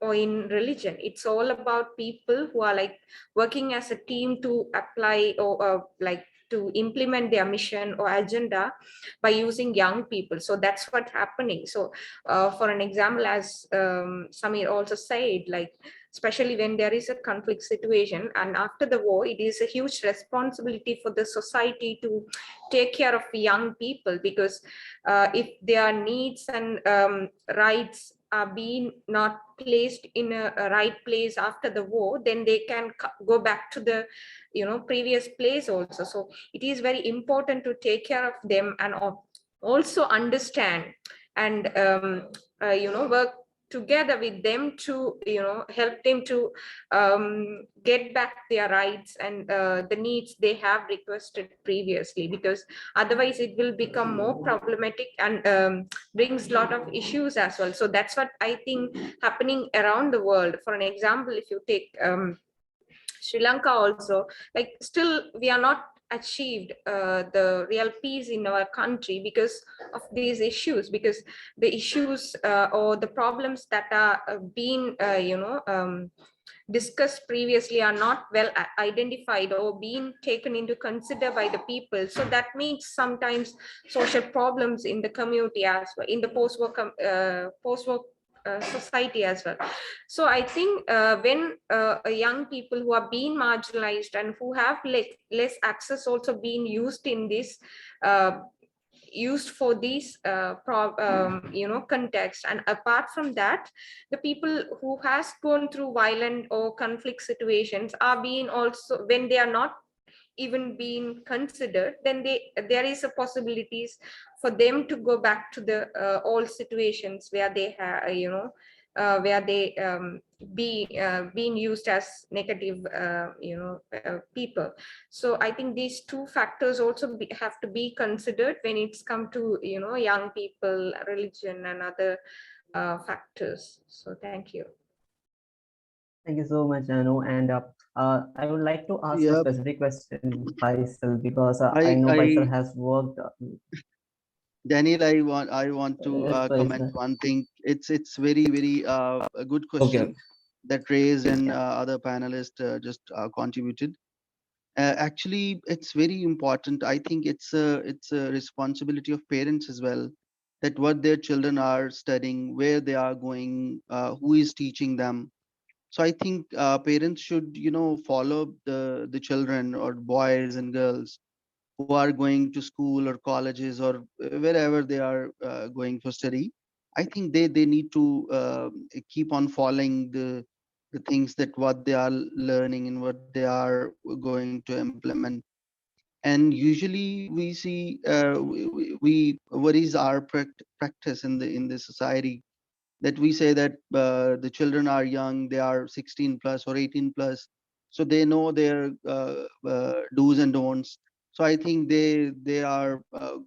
[SPEAKER 2] or in religion. It's all about people who are like working as a team to apply or like to implement their mission or agenda by using young people. So that's what's happening. So for an example, as Samir also said, like especially when there is a conflict situation and after the war, it is a huge responsibility for the society to take care of young people, because if their needs and rights are being not placed in a right place after the war, then they can go back to the previous place also. So it is very important to take care of them and also understand and work together with them to help them to get back their rights and the needs they have requested previously, because otherwise it will become more problematic and brings a lot of issues as well. So that's what I think happening around the world. For an example, if you take Sri Lanka also, like still we are not achieved the real peace in our country because of these issues, because the issues or the problems that are being discussed previously are not well identified or being taken into consider by the people. So that makes sometimes social problems in the community as well, in the post-war society as well. So I think when young people who are being marginalized and who have less access also being used in this used for these context, and apart from that, the people who has gone through violent or conflict situations are being also, when they are not even being considered, then there is a possibilities for them to go back to the old situations where they have where they being used as negative people. So I think these two factors also have to be considered when it's come to young people, religion, and other factors. So thank you.
[SPEAKER 1] Thank you so much, Anu. And I would like to ask a
[SPEAKER 4] Yeah,
[SPEAKER 1] specific question, Faisal, because I
[SPEAKER 4] I
[SPEAKER 1] know Faisal
[SPEAKER 4] I
[SPEAKER 1] has worked.
[SPEAKER 4] Daniel, I want to
[SPEAKER 1] Yes,
[SPEAKER 4] comment
[SPEAKER 1] Faisal.
[SPEAKER 4] one thing. It's very a good
[SPEAKER 1] Okay.
[SPEAKER 4] question that raised and other panelists just contributed. Actually, it's very important. I think it's a responsibility of parents as well, that what their children are studying, where they are going, who is teaching them. So I think parents should, follow the children or boys and girls who are going to school or colleges or wherever they are going for study. I think they need to keep on following the things that what they are learning and what they are going to implement. And usually we see what is our practice in the society, that we say that the children are young, they are 16 plus or 18 plus, so they know their do's and don'ts. So I think they are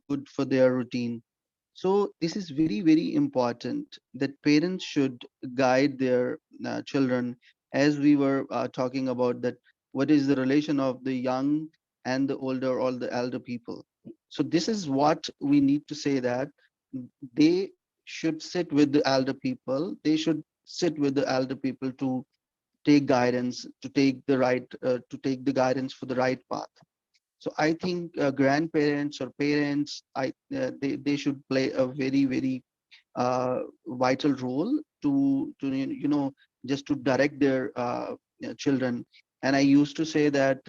[SPEAKER 4] good for their routine. So this is very important, that parents should guide their children, as we were talking about, that what is the relation of the young and the older or the elder people. So this is what we need to say, that they should sit with the elder people. They should sit with the elder people to take guidance, to take the guidance for the right path. So I think grandparents or parents, they should play a very vital role to just to direct their children. And I used to say that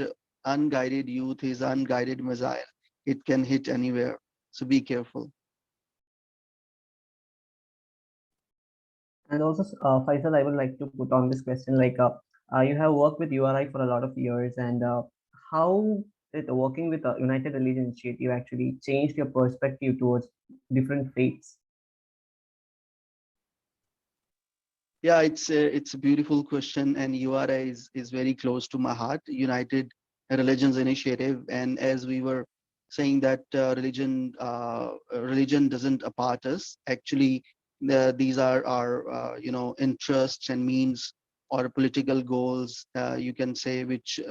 [SPEAKER 4] unguided youth is unguided missile. It can hit anywhere. So be careful.
[SPEAKER 1] And also, Faisal, I would like to put on this question, like you have worked with URI for a lot of years, and how did working with the United Religion Initiative actually changed your perspective towards different faiths?
[SPEAKER 4] Yeah, it's a beautiful question, and URI is very close to my heart. United Religions Initiative, and as we were saying that religion doesn't apart us. Actually, these are our interests and means or political goals. You can say which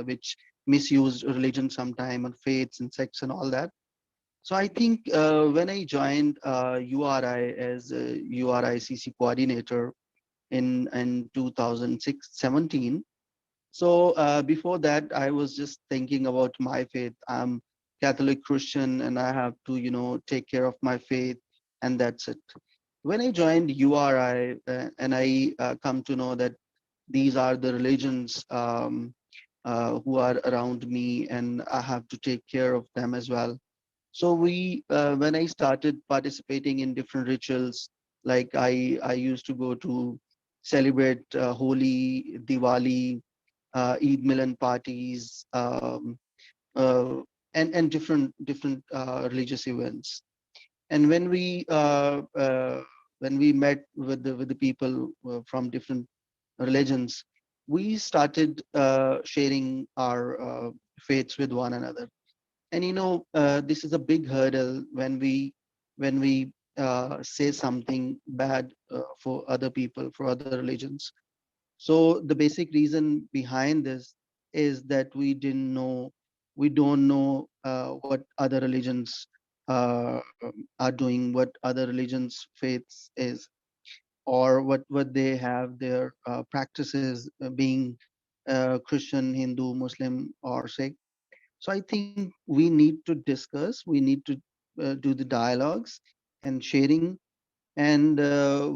[SPEAKER 4] misuse religion sometime and faiths and sects and all that. So I think when I joined URI as a URI CC coordinator in 2017. So before that, I was just thinking about my faith. I'm Catholic Christian, and I have to take care of my faith, and that's it. When I joined URI, and I come to know that these are the religions who are around me, and I have to take care of them as well. So when I started participating in different rituals, like I used to go to celebrate Holi, Diwali, Eid Milan parties, uh, and different religious events. And when we met with the people from different religions, we started sharing our faiths with one another. And this is a big hurdle when we say something bad for other people, for other religions. So the basic reason behind this is that we don't know what other religions are doing, what other religions faiths is, or what they have their practices, being Christian, Hindu, Muslim, or Sikh. So I think we need to discuss, we need to do the dialogues and sharing, and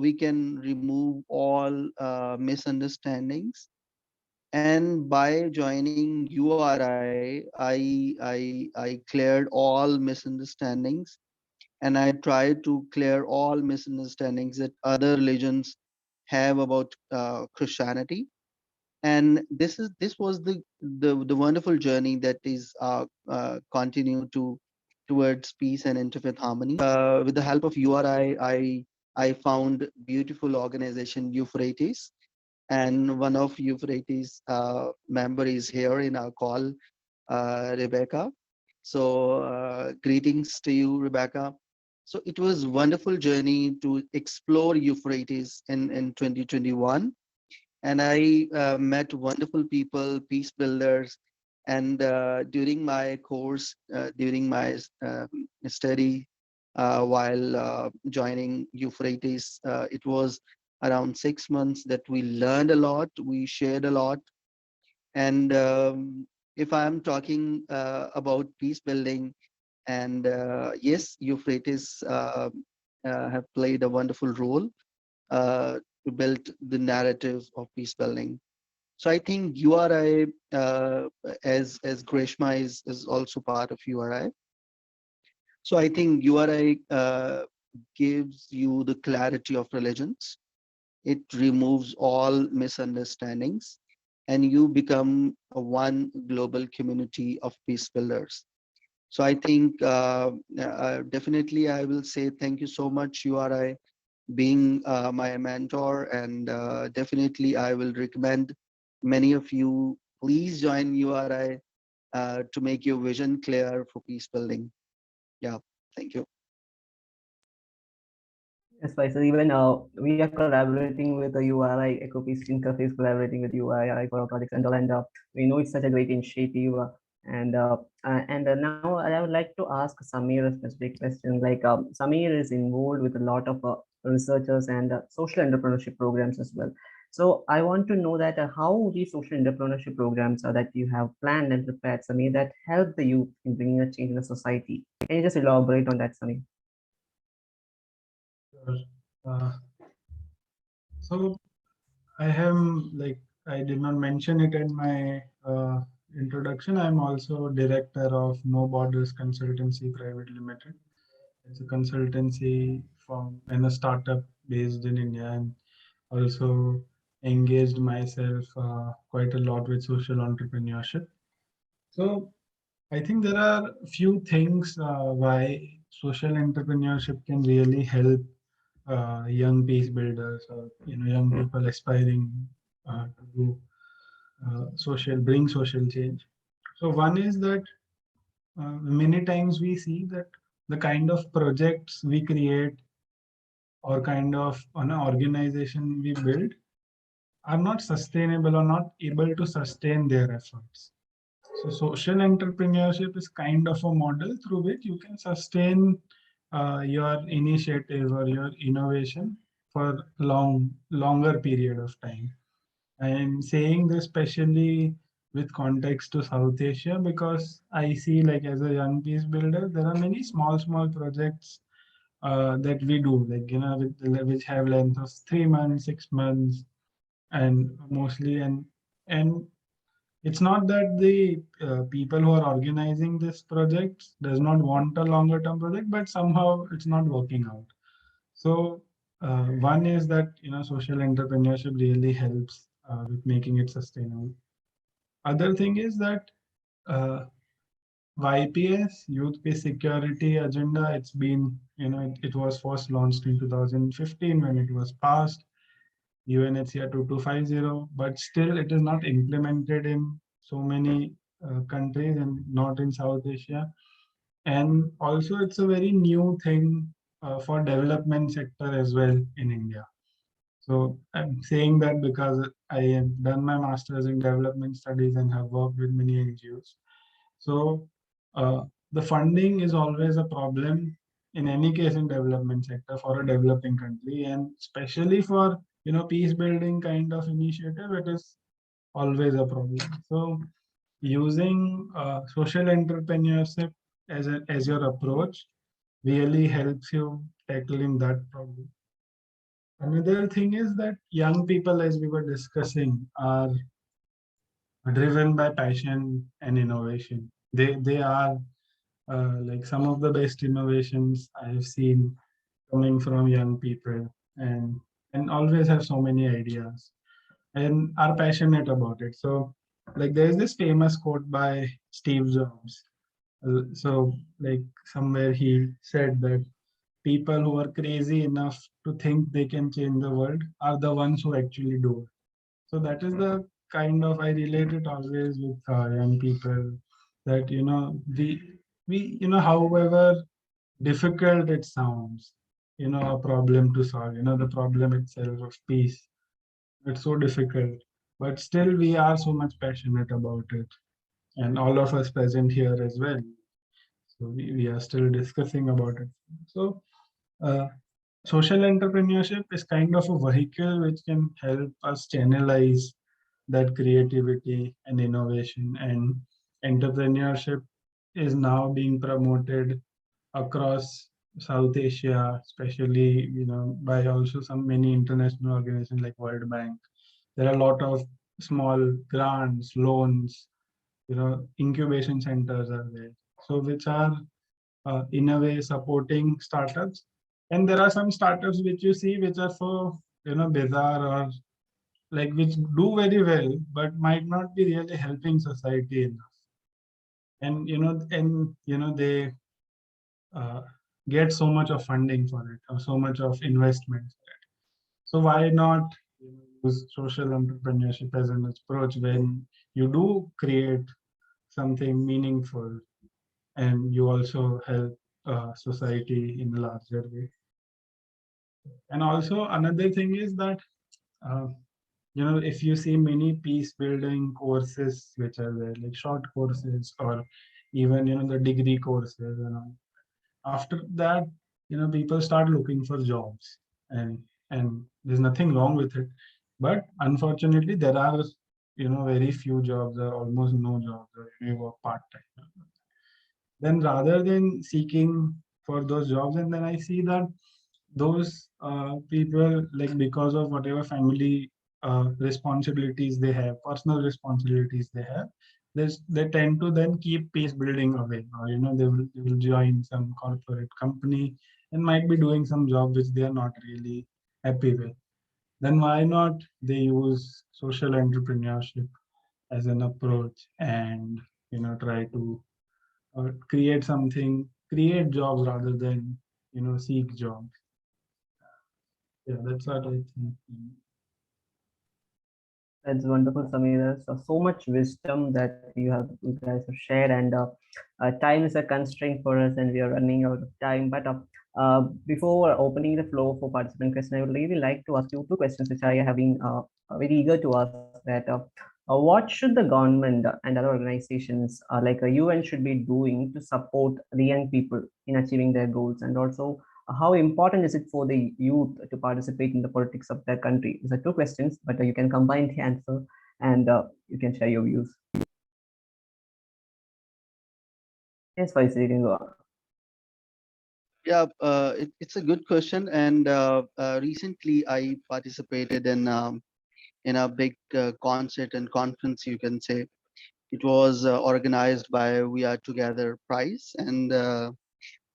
[SPEAKER 4] we can remove all misunderstandings. And by joining URI, I cleared all misunderstandings, and I tried to clear all misunderstandings that other religions have about Christianity. And this was the wonderful journey that is continue to towards peace and interfaith harmony. With the help of URI, I found beautiful organization Euphrates, and one of Euphrates member is here in our call, Rebecca. So greetings to you, Rebecca. So it was wonderful journey to explore Euphrates in 2021, and I met wonderful people, peace builders. And during my course, during my study, while joining Euphrates, it was around 6 months that we learned a lot, we shared a lot. And if I'm talking about peace building, and yes, Euphrates have played a wonderful role to build the narrative of peace building. So I think URI, as Greshma is also part of URI. So I think URI gives you the clarity of religions. It removes all misunderstandings, and you become a one global community of peace builders. So I think definitely I will say thank you so much, URI, being my mentor, and definitely I will recommend many of you, please join URI to make your vision clear for peace building. Yeah, thank you.
[SPEAKER 1] Yes, Faisal, even we are collaborating with the URI EcoPeace Interface, collaborating with URI for our projects and all, and we know it's such a great initiative. And now I would like to ask Samir a specific question. Like Samir is involved with a lot of researchers and social entrepreneurship programs as well. So I want to know that how these social entrepreneurship programs that you have planned and prepared, Samir, that help the youth in bringing a change in the society. Can you just elaborate on that, Samir?
[SPEAKER 5] Sure. Uh, so I am, like, I did not mention it in my introduction. I'm also director of No Borders Consultancy Private Limited. It's a consultancy firm and a startup based in India, and also engaged myself quite a lot with social entrepreneurship. So I think there are a few things why social entrepreneurship can really help young peace builders, or young people aspiring to do bring social change. So one is that many times we see that the kind of projects we create or kind of an organization we build are not sustainable or not able to sustain their efforts. So social entrepreneurship is kind of a model through which you can sustain your initiative or your innovation for longer period of time. I am saying this especially with context to South Asia because I see, like, as a young peace builder, there are many small projects that we do, like, which have length of 3 months, 6 months, and mostly, and it's not that the people who are organizing this project does not want a longer term project, but somehow it's not working out. So one is that social entrepreneurship really helps with making it sustainable. Other thing is that YPS, Youth Peace Security Agenda, it's been, it was first launched in 2015 when it was passed, UNHCR 2250, but still it is not implemented in so many countries and not in South Asia. And also it's a very new thing for development sector as well in India. So I'm saying that because I have done my master's in development studies and have worked with many NGOs. So the funding is always a problem in any case in development sector for a developing country, and especially for peace building kind of initiative, it is always a problem. So using social entrepreneurship as your approach really helps you tackling that problem. Another thing is that young people, as we were discussing, are driven by passion and innovation. They are like some of the best innovations I have seen coming from young people, and always have so many ideas and are passionate about it. So like there's this famous quote by Steve Jobs. So like somewhere he said that people who are crazy enough to think they can change the world are the ones who actually do it. So that is the kind of, I relate it always with young people, that we however difficult it sounds, a problem to solve, the problem itself of peace, it's so difficult, but still we are so much passionate about it, and all of us present here as well, so we are still discussing about it. So uh, social entrepreneurship is kind of a vehicle which can help us channelize that creativity and innovation, and entrepreneurship is now being promoted across South Asia, especially by also some many international organizations like World Bank. There are a lot of small grants, loans, incubation centers are there, so which are in a way supporting startups. And there are some startups which you see which are so bizarre, or like which do very well but might not be really helping society enough, and they uh, get so much of funding for it or so much of investment for it. So why not use social entrepreneurship as an approach when you do create something meaningful and you also help society in a larger way. And also another thing is that uh, if you see many peace building courses which are there, like short courses or even the degree courses, after that people start looking for jobs, and there's nothing wrong with it, but unfortunately there are very few jobs or almost no jobs, or you work part-time. Then rather than seeking for those jobs, and then I see that those people, like because of whatever family responsibilities they have, personal responsibilities they have, they tend to then keep peace building away, or they will join some corporate company and might be doing some job which they are not really happy with. Then why not they use social entrepreneurship as an approach, and try to create something, create jobs rather than seek jobs. Yeah, that's what I think.
[SPEAKER 1] That's wonderful, Samir. So much wisdom that you guys have shared, and time is a constraint for us, and we are running out of time. But before opening the floor for participant questions, I would really like to ask you two questions, which I have been very eager to ask. That what should the government and other organizations like a UN should be doing to support the young people in achieving their goals, and also how important is it for the youth to participate in the politics of their country? These are two questions, but you can combine the answer and you can share your views. Yes, Faisal, you can go on.
[SPEAKER 4] Yeah, it's a good question. And recently, I participated in a big concert and conference, you can say. It was organized by We Are Together Prize, and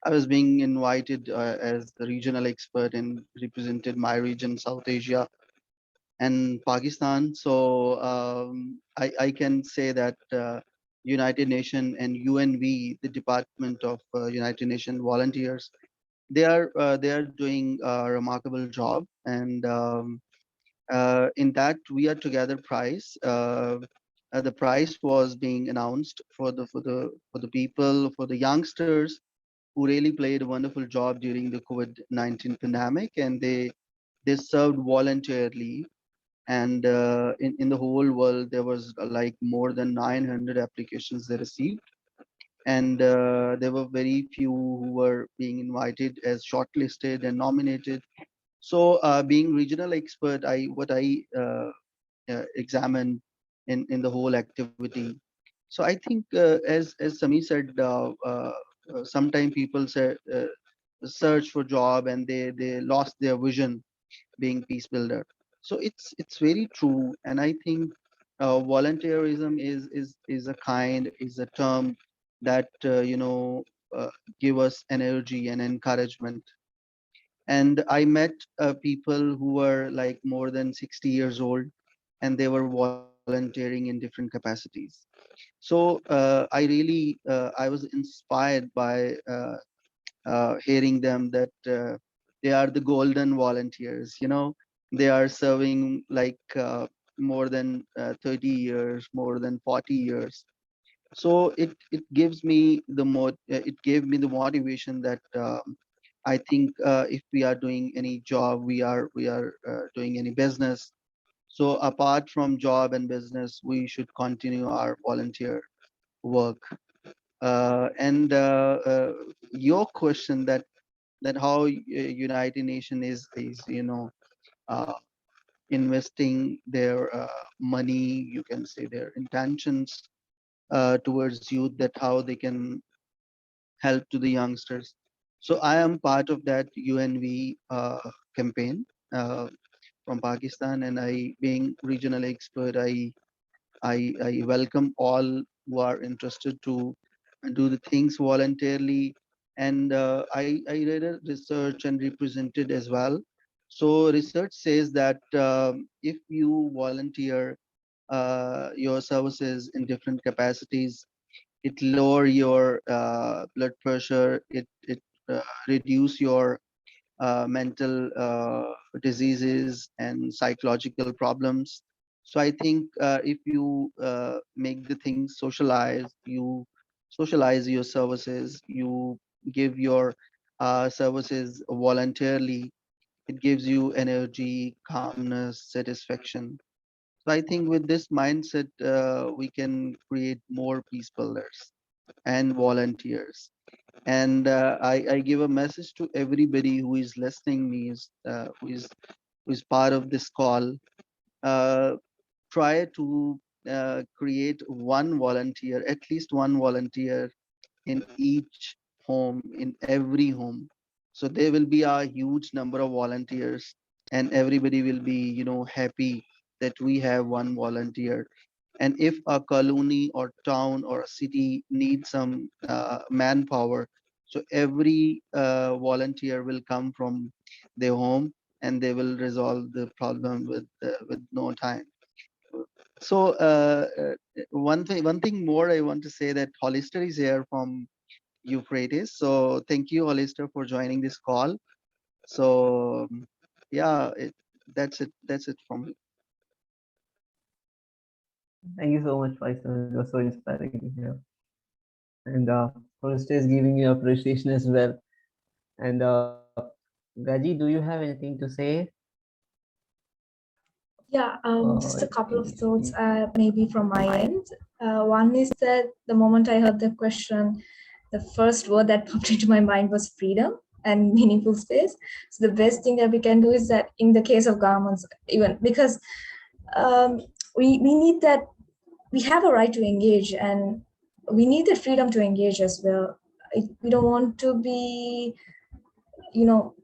[SPEAKER 4] I was being invited as the regional expert and represented my region, South Asia and Pakistan. So I can say that United Nations and UNV, the Department of United Nations Volunteers, they are doing a remarkable job. And in that We Are Together prize, the prize was being announced for the people, for the youngsters who really played a wonderful job during the COVID-19 pandemic, and they served voluntarily. And in the whole world, there was like more than 900 applications they received, and there were very few who were being invited as shortlisted and nominated. So, being regional expert, I what I examine in the whole activity. So I think, as Sami said, sometimes people say, search for job and they lost their vision being peace builder. So it's very true, and I think volunteerism is a kind is a term that uh, give us energy and encouragement. And I met people who were like more than 60 years old, and they were volunteering in different capacities. So I was inspired by hearing them that they are the golden volunteers. They are serving like more than 30 years, more than 40 years. So it gives me it gave me the motivation that I think if we are doing any job, we are doing any business. So apart from job and business, we should continue our volunteer work. And your question that how United Nation is uh, investing their money, you can say their intentions towards youth, that how they can help to the youngsters. So I am part of that UNV campaign from Pakistan, and I, being regional expert, I welcome all who are interested to do the things voluntarily. And I read a research and represented as well. So research says that if you volunteer your services in different capacities, it lower your blood pressure, it reduce your mental diseases and psychological problems. So I think if you make the things socialized, you socialize your services, you give your services voluntarily, it gives you energy, calmness, satisfaction. So I think with this mindset, we can create more peace builders and volunteers. And I give a message to everybody who is listening me, who is part of this call. Uh, Try to create one volunteer, at least one volunteer in each home, in every home. So there will be a huge number of volunteers, and everybody will be, happy that we have one volunteer. And if a colony or town or a city needs some manpower, so every volunteer will come from their home, and they will resolve the problem with no time. So one thing more I want to say, that Hollister is here from Euphrates. So thank you, Hollister, for joining this call. So yeah, that's it. That's it from me.
[SPEAKER 1] Thank you so much, Faisal. It was so inspiring to hear. And Forrest is giving you appreciation as well. And Gaji, do you have anything to say?
[SPEAKER 3] Yeah, just a couple of thoughts,
[SPEAKER 1] He-
[SPEAKER 3] maybe from my end. One is that the moment I heard the question, the first word that popped into my mind was freedom and meaningful space. So the best thing that we can do is that in the case of governments, even because we need that, we have a right to engage and we need the freedom to engage as well. We don't want to be,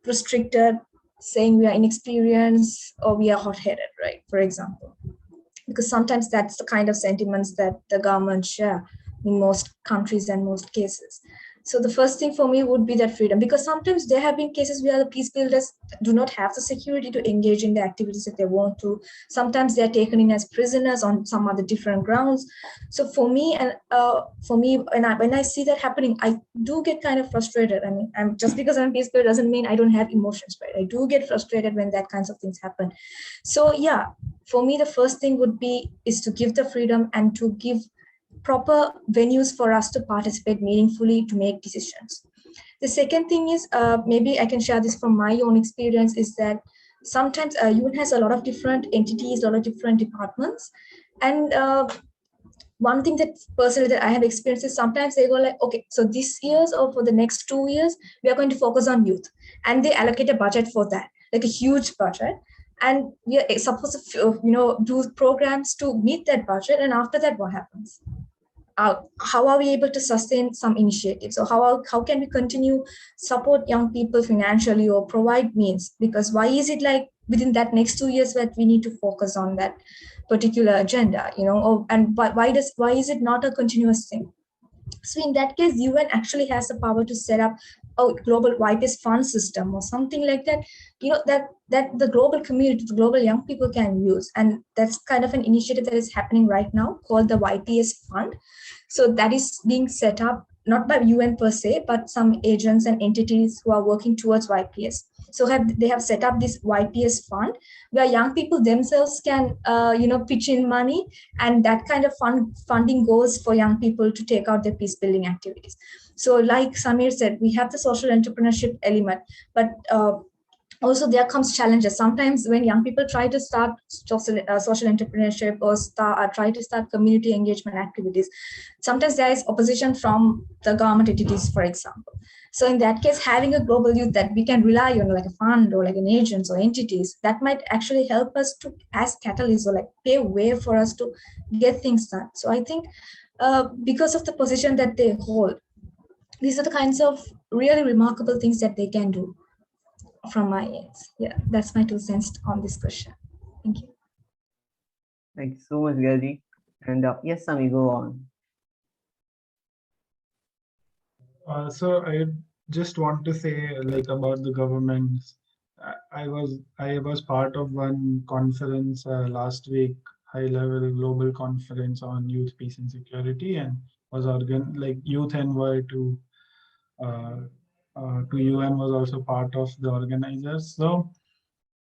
[SPEAKER 3] restricted, saying we are inexperienced or we are hot-headed, right? For example, because sometimes that's the kind of sentiments that the government share in most countries and most cases. So the first thing for me would be that freedom, because sometimes there have been cases where the peace builders do not have the security to engage in the activities that they want to. Sometimes they are taken in as prisoners on some other different grounds. So for me, when I see that happening, I do get kind of frustrated. I mean, I'm just because I'm a peace builder doesn't mean I don't have emotions, right? I do get frustrated when that kinds of things happen. So yeah, for me, the first thing would be is to give the freedom and to give proper venues for us to participate meaningfully to make decisions. The second thing is, maybe I can share this from my own experience, is that sometimes UN has a lot of different entities, a lot of different departments. And one thing that personally that I have experienced is sometimes they go like, okay, so this year's or for the next 2 years, we are going to focus on youth. And they allocate a budget for that, like a huge budget. And we are supposed to, do programs to meet that budget. And after that, what happens? How are we able to sustain some initiatives, or how can we continue support young people financially or provide means? Because why is it like within that next 2 years that we need to focus on that particular agenda, and why is it not a continuous thing? So in that case, UN actually has the power to set up a global Yps fund system or something like that, that the global community, the global young people can use. And that's kind of an initiative that is happening right now called the Yps Fund. So that is being set up not by UN per se, but some agents and entities who are working towards YPS. So they have set up this YPS fund where young people themselves can, pitch in money, and that kind of funding goes for young people to take out their peace building activities. So like Samir said, we have the social entrepreneurship element, but also there comes challenges. Sometimes when young people try to start social entrepreneurship or try to start community engagement activities, sometimes there is opposition from the government entities, for example. So in that case, having a global youth that we can rely on, like a fund or like an agents or entities, that might actually help us to, as catalysts, or like pave way for us to get things done. So I think because of the position that they hold, these are the kinds of really remarkable things that they can do from my end. Yeah, that's my 2 cents on this question. Thank you.
[SPEAKER 1] Thank you so much, Gaji. And yes, Sami, go on.
[SPEAKER 5] So I just want to say, like, about the governments. I was part of one conference last week, high-level global conference on youth, peace, and security, and was youth envoy to UN was also part of the organizers. So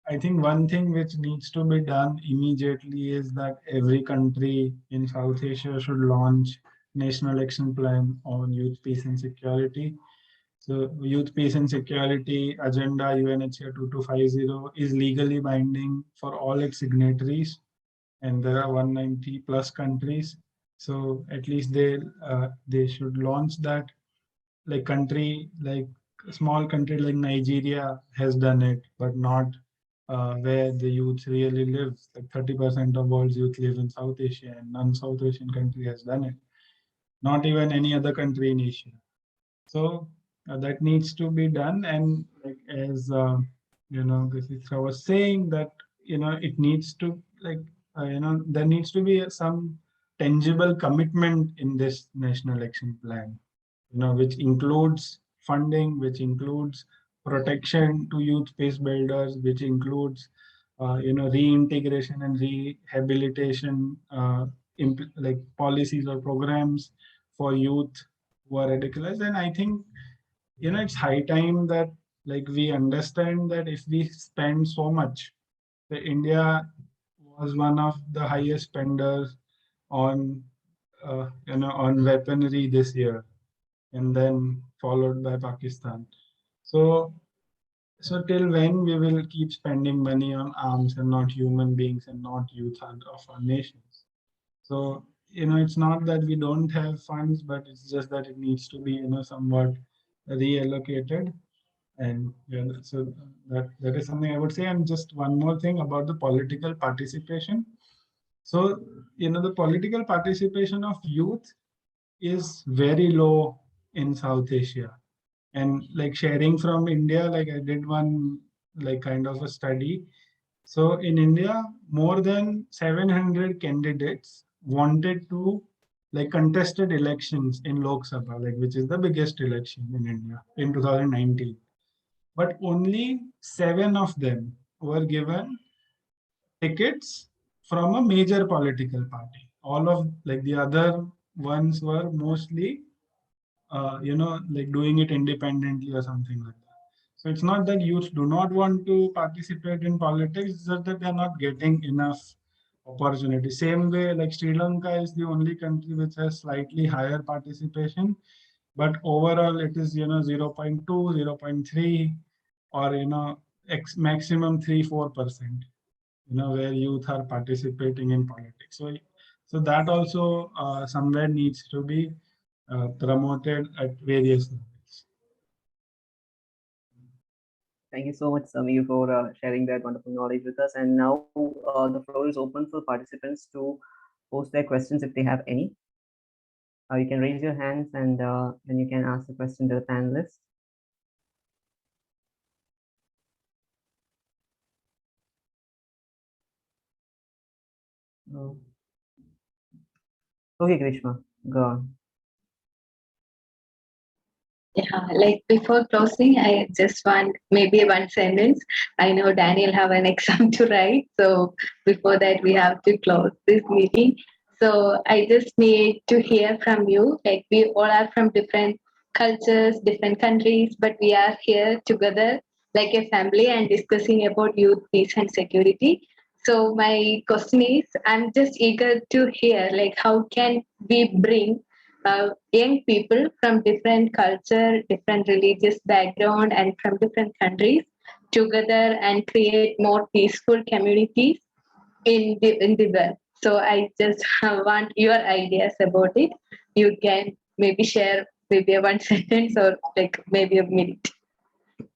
[SPEAKER 5] I think one thing which needs to be done immediately is that every country in South Asia should launch national action plan on youth, peace, and security. So Youth, Peace and Security Agenda UNHCR 2250 is legally binding for all its signatories, and there are 190 plus countries. So at least they should launch that. Like a small country like Nigeria has done it, but not where the youth really live. Like 30% of world's youth live in South Asia, and none South Asian country has done it. Not even any other country in Asia. So that needs to be done. And like as Gasitra was saying, that it needs to there needs to be some tangible commitment in this national action plan, which includes funding, which includes protection to youth peace builders, which includes reintegration and rehabilitation, like policies or programs for youth who are radicalized. And I think it's high time that like we understand that if we spend so much, India was one of the highest spenders on on weaponry this year, and then followed by Pakistan. So till when we will keep spending money on arms and not human beings and not youth of our nations? So it's not that we don't have funds, but it's just that it needs to be somewhat reallocated. And so that is something I would say. And just one more thing about the political participation. So the political participation of youth is very low in South Asia. And like sharing from India, like I did one like kind of a study. So in India, more than 700 candidates wanted to like contested elections in Lok Sabha, like which is the biggest election in India in 2019. But only 7 of them were given tickets from a major political party. All of like the other ones were mostly like doing it independently or something like that. So it's not that youth do not want to participate in politics, it's just that they're not getting enough opportunity. Same way, like Sri Lanka is the only country which has slightly higher participation, but overall it is 0.2, 0.3, or maximum 3-4%. Where youth are participating in politics. So that also somewhere needs to be promoted at various levels.
[SPEAKER 1] Thank you so much, Samir, for sharing that wonderful knowledge with us. And now the floor is open for participants to post their questions if they have any. You can raise your hands and then you can ask the question to the panelists. Okay, Grishma, go on.
[SPEAKER 7] Yeah, like before closing, I just want maybe one sentence. I know Daniel have an exam to write, so before that we have to close this meeting. So I just need to hear from you. Like we all are from different cultures, different countries, but we are here together like a family and discussing about youth, peace, and security. So my question is, I'm just eager to hear like how can we bring young people from different culture, different religious background, and from different countries together and create more peaceful communities in the world. So I just want your ideas about it. You can maybe share maybe a one sentence or like maybe a minute.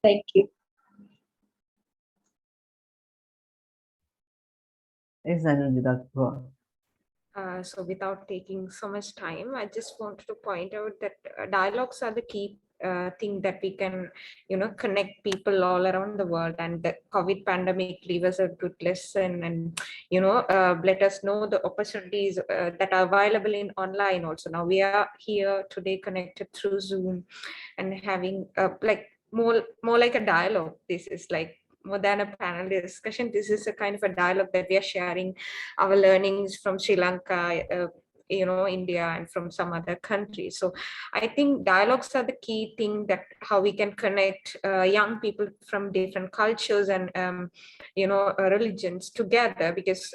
[SPEAKER 7] Thank you.
[SPEAKER 1] Yes, Anujita, go on.
[SPEAKER 2] So without taking so much time, I just wanted to point out that dialogues are the key thing that we can, connect people all around the world. And the COVID pandemic gave us a good lesson and, let us know the opportunities that are available in online also. Now we are here today connected through Zoom and having like more like a dialogue. This is like more than a panel discussion. This is a kind of a dialogue that we are sharing our learnings from Sri Lanka, India, and from some other countries. So I think dialogues are the key thing that how we can connect young people from different cultures and religions together. Because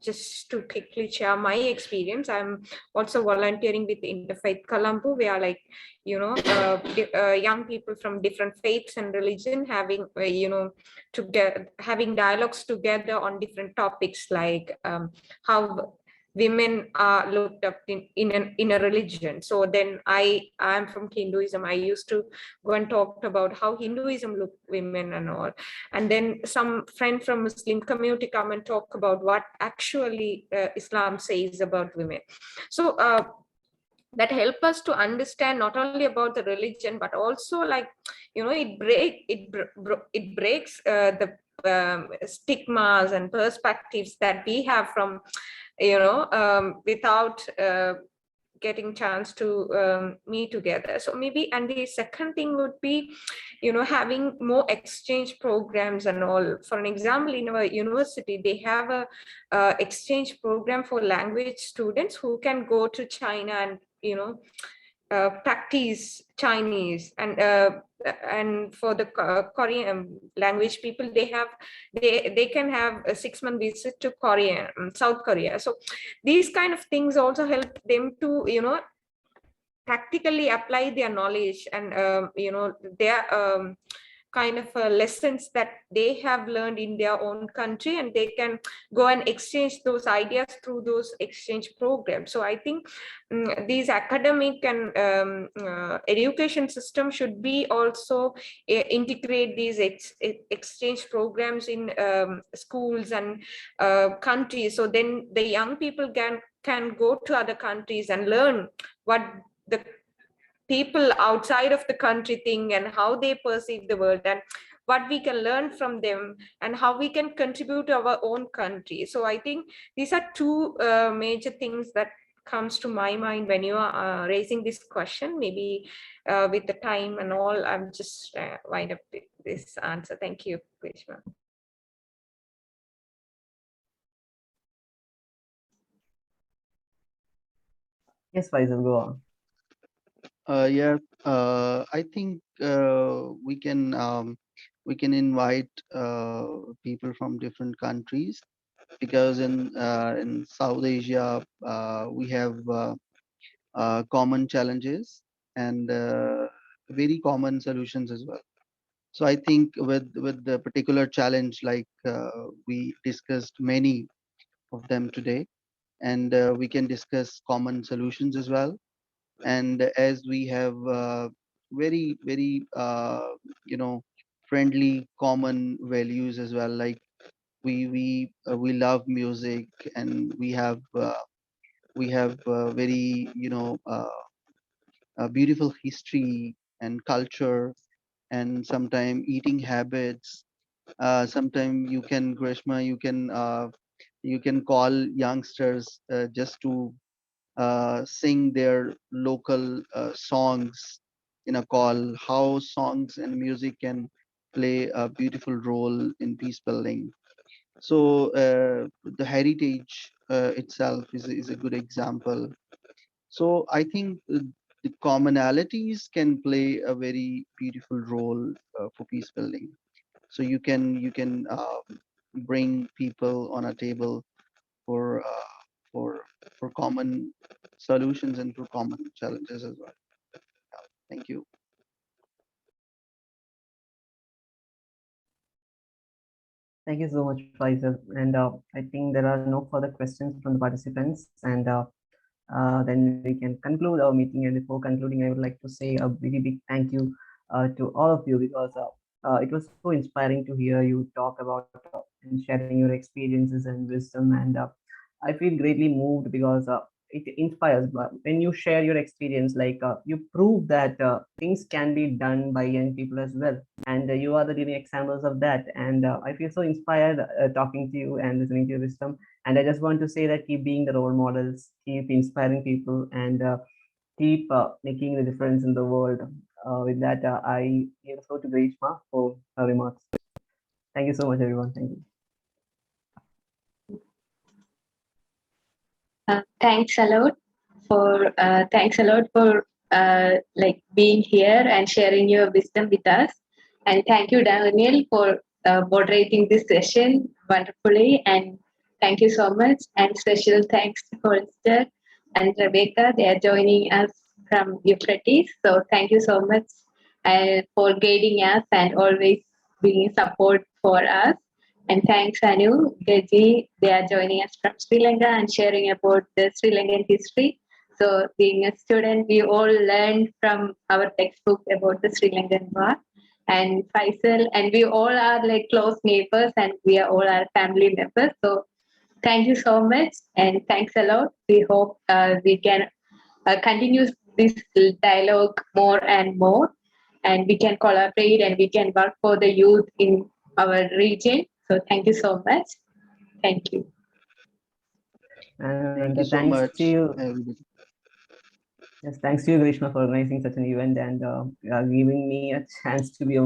[SPEAKER 2] just to quickly share my experience, I'm also volunteering with Interfaith Colombo. We are like young people from different faiths and religion having having dialogues together on different topics like how women are looked up in a religion. So then I am from Hinduism. I used to go and talk about how Hinduism look women and all, and then some friend from Muslim community come and talk about what actually Islam says about women. So that help us to understand not only about the religion but also like it breaks the stigmas and perspectives that we have from without getting chance to meet together. So maybe, and the second thing would be having more exchange programs and all. For an example, in our university they have a exchange program for language students who can go to China and practice Chinese, and for the Korean language people, they can have a 6-month visit to Korea, South Korea. So these kind of things also help them to, you know, practically apply their knowledge and you know, their kind of lessons that they have learned in their own country, and they can go and exchange those ideas through those exchange programs. So I think these academic and education system should be also integrate these exchange programs in schools and countries, so then the young people can go to other countries and learn what the people outside of the country think and how they perceive the world, and what we can learn from them and how we can contribute to our own country. So I think these are two major things that comes to my mind when you are raising this question. Maybe with the time and all, I'm just wind up with this answer. Thank you, Grishma.
[SPEAKER 1] Yes, Faisal, go on.
[SPEAKER 4] Yeah, I think we can invite people from different countries, because in South Asia we have common challenges and very common solutions as well. So I think with the particular challenge, like we discussed many of them today, and we can discuss common solutions as well. And as we have very you know, friendly common values as well, like we love music, and we have very, you know, beautiful history and culture, and sometime eating habits. Sometime you can, Grishma, you can call youngsters just to sing their local songs in a call. How songs and music can play a beautiful role in peace building. So the heritage itself is a good example. So I think the commonalities can play a very beautiful role for peace building. So you can bring people on a table for for common solutions and for common challenges as well. Thank you.
[SPEAKER 1] Thank you so much, Faisal. And I think there are no further questions from the participants. And then we can conclude our meeting. And before concluding, I would like to say a very big thank you to all of you, because it was so inspiring to hear you talk about and sharing your experiences and wisdom. And I feel greatly moved because it inspires. But when you share your experience, like you prove that things can be done by young people as well, and you are the living examples of that. And I feel so inspired talking to you and listening to your wisdom. And I just want to say that keep being the role models, keep inspiring people, and keep making the difference in the world. With that, I give the floor to Grishma for her remarks. Thank you so much, everyone. Thank you.
[SPEAKER 7] Thanks a lot for like being here and sharing your wisdom with us. And thank you, Daniel, for moderating this session wonderfully. And thank you so much. And special thanks to Holster and Rebecca. They are joining us from Euphrates. So thank you so much for guiding us and always being support for us. And thanks, Anu, Gaji. They are joining us from Sri Lanka and sharing about the Sri Lankan history. So being a student, we all learned from our textbook about the Sri Lankan war. And Faisal, and we all are like close neighbors, and we are all our family members. So thank you so much, and thanks a lot. We hope we can continue this dialogue more and more, and we can collaborate and we can work for the youth in our region. So thank you so much. Thank you.
[SPEAKER 1] And
[SPEAKER 4] Thank you so
[SPEAKER 1] thanks
[SPEAKER 4] much,
[SPEAKER 1] to you.
[SPEAKER 4] everybody.
[SPEAKER 1] Yes, thanks to you, Grishma, for organizing such an event and giving me a chance to be a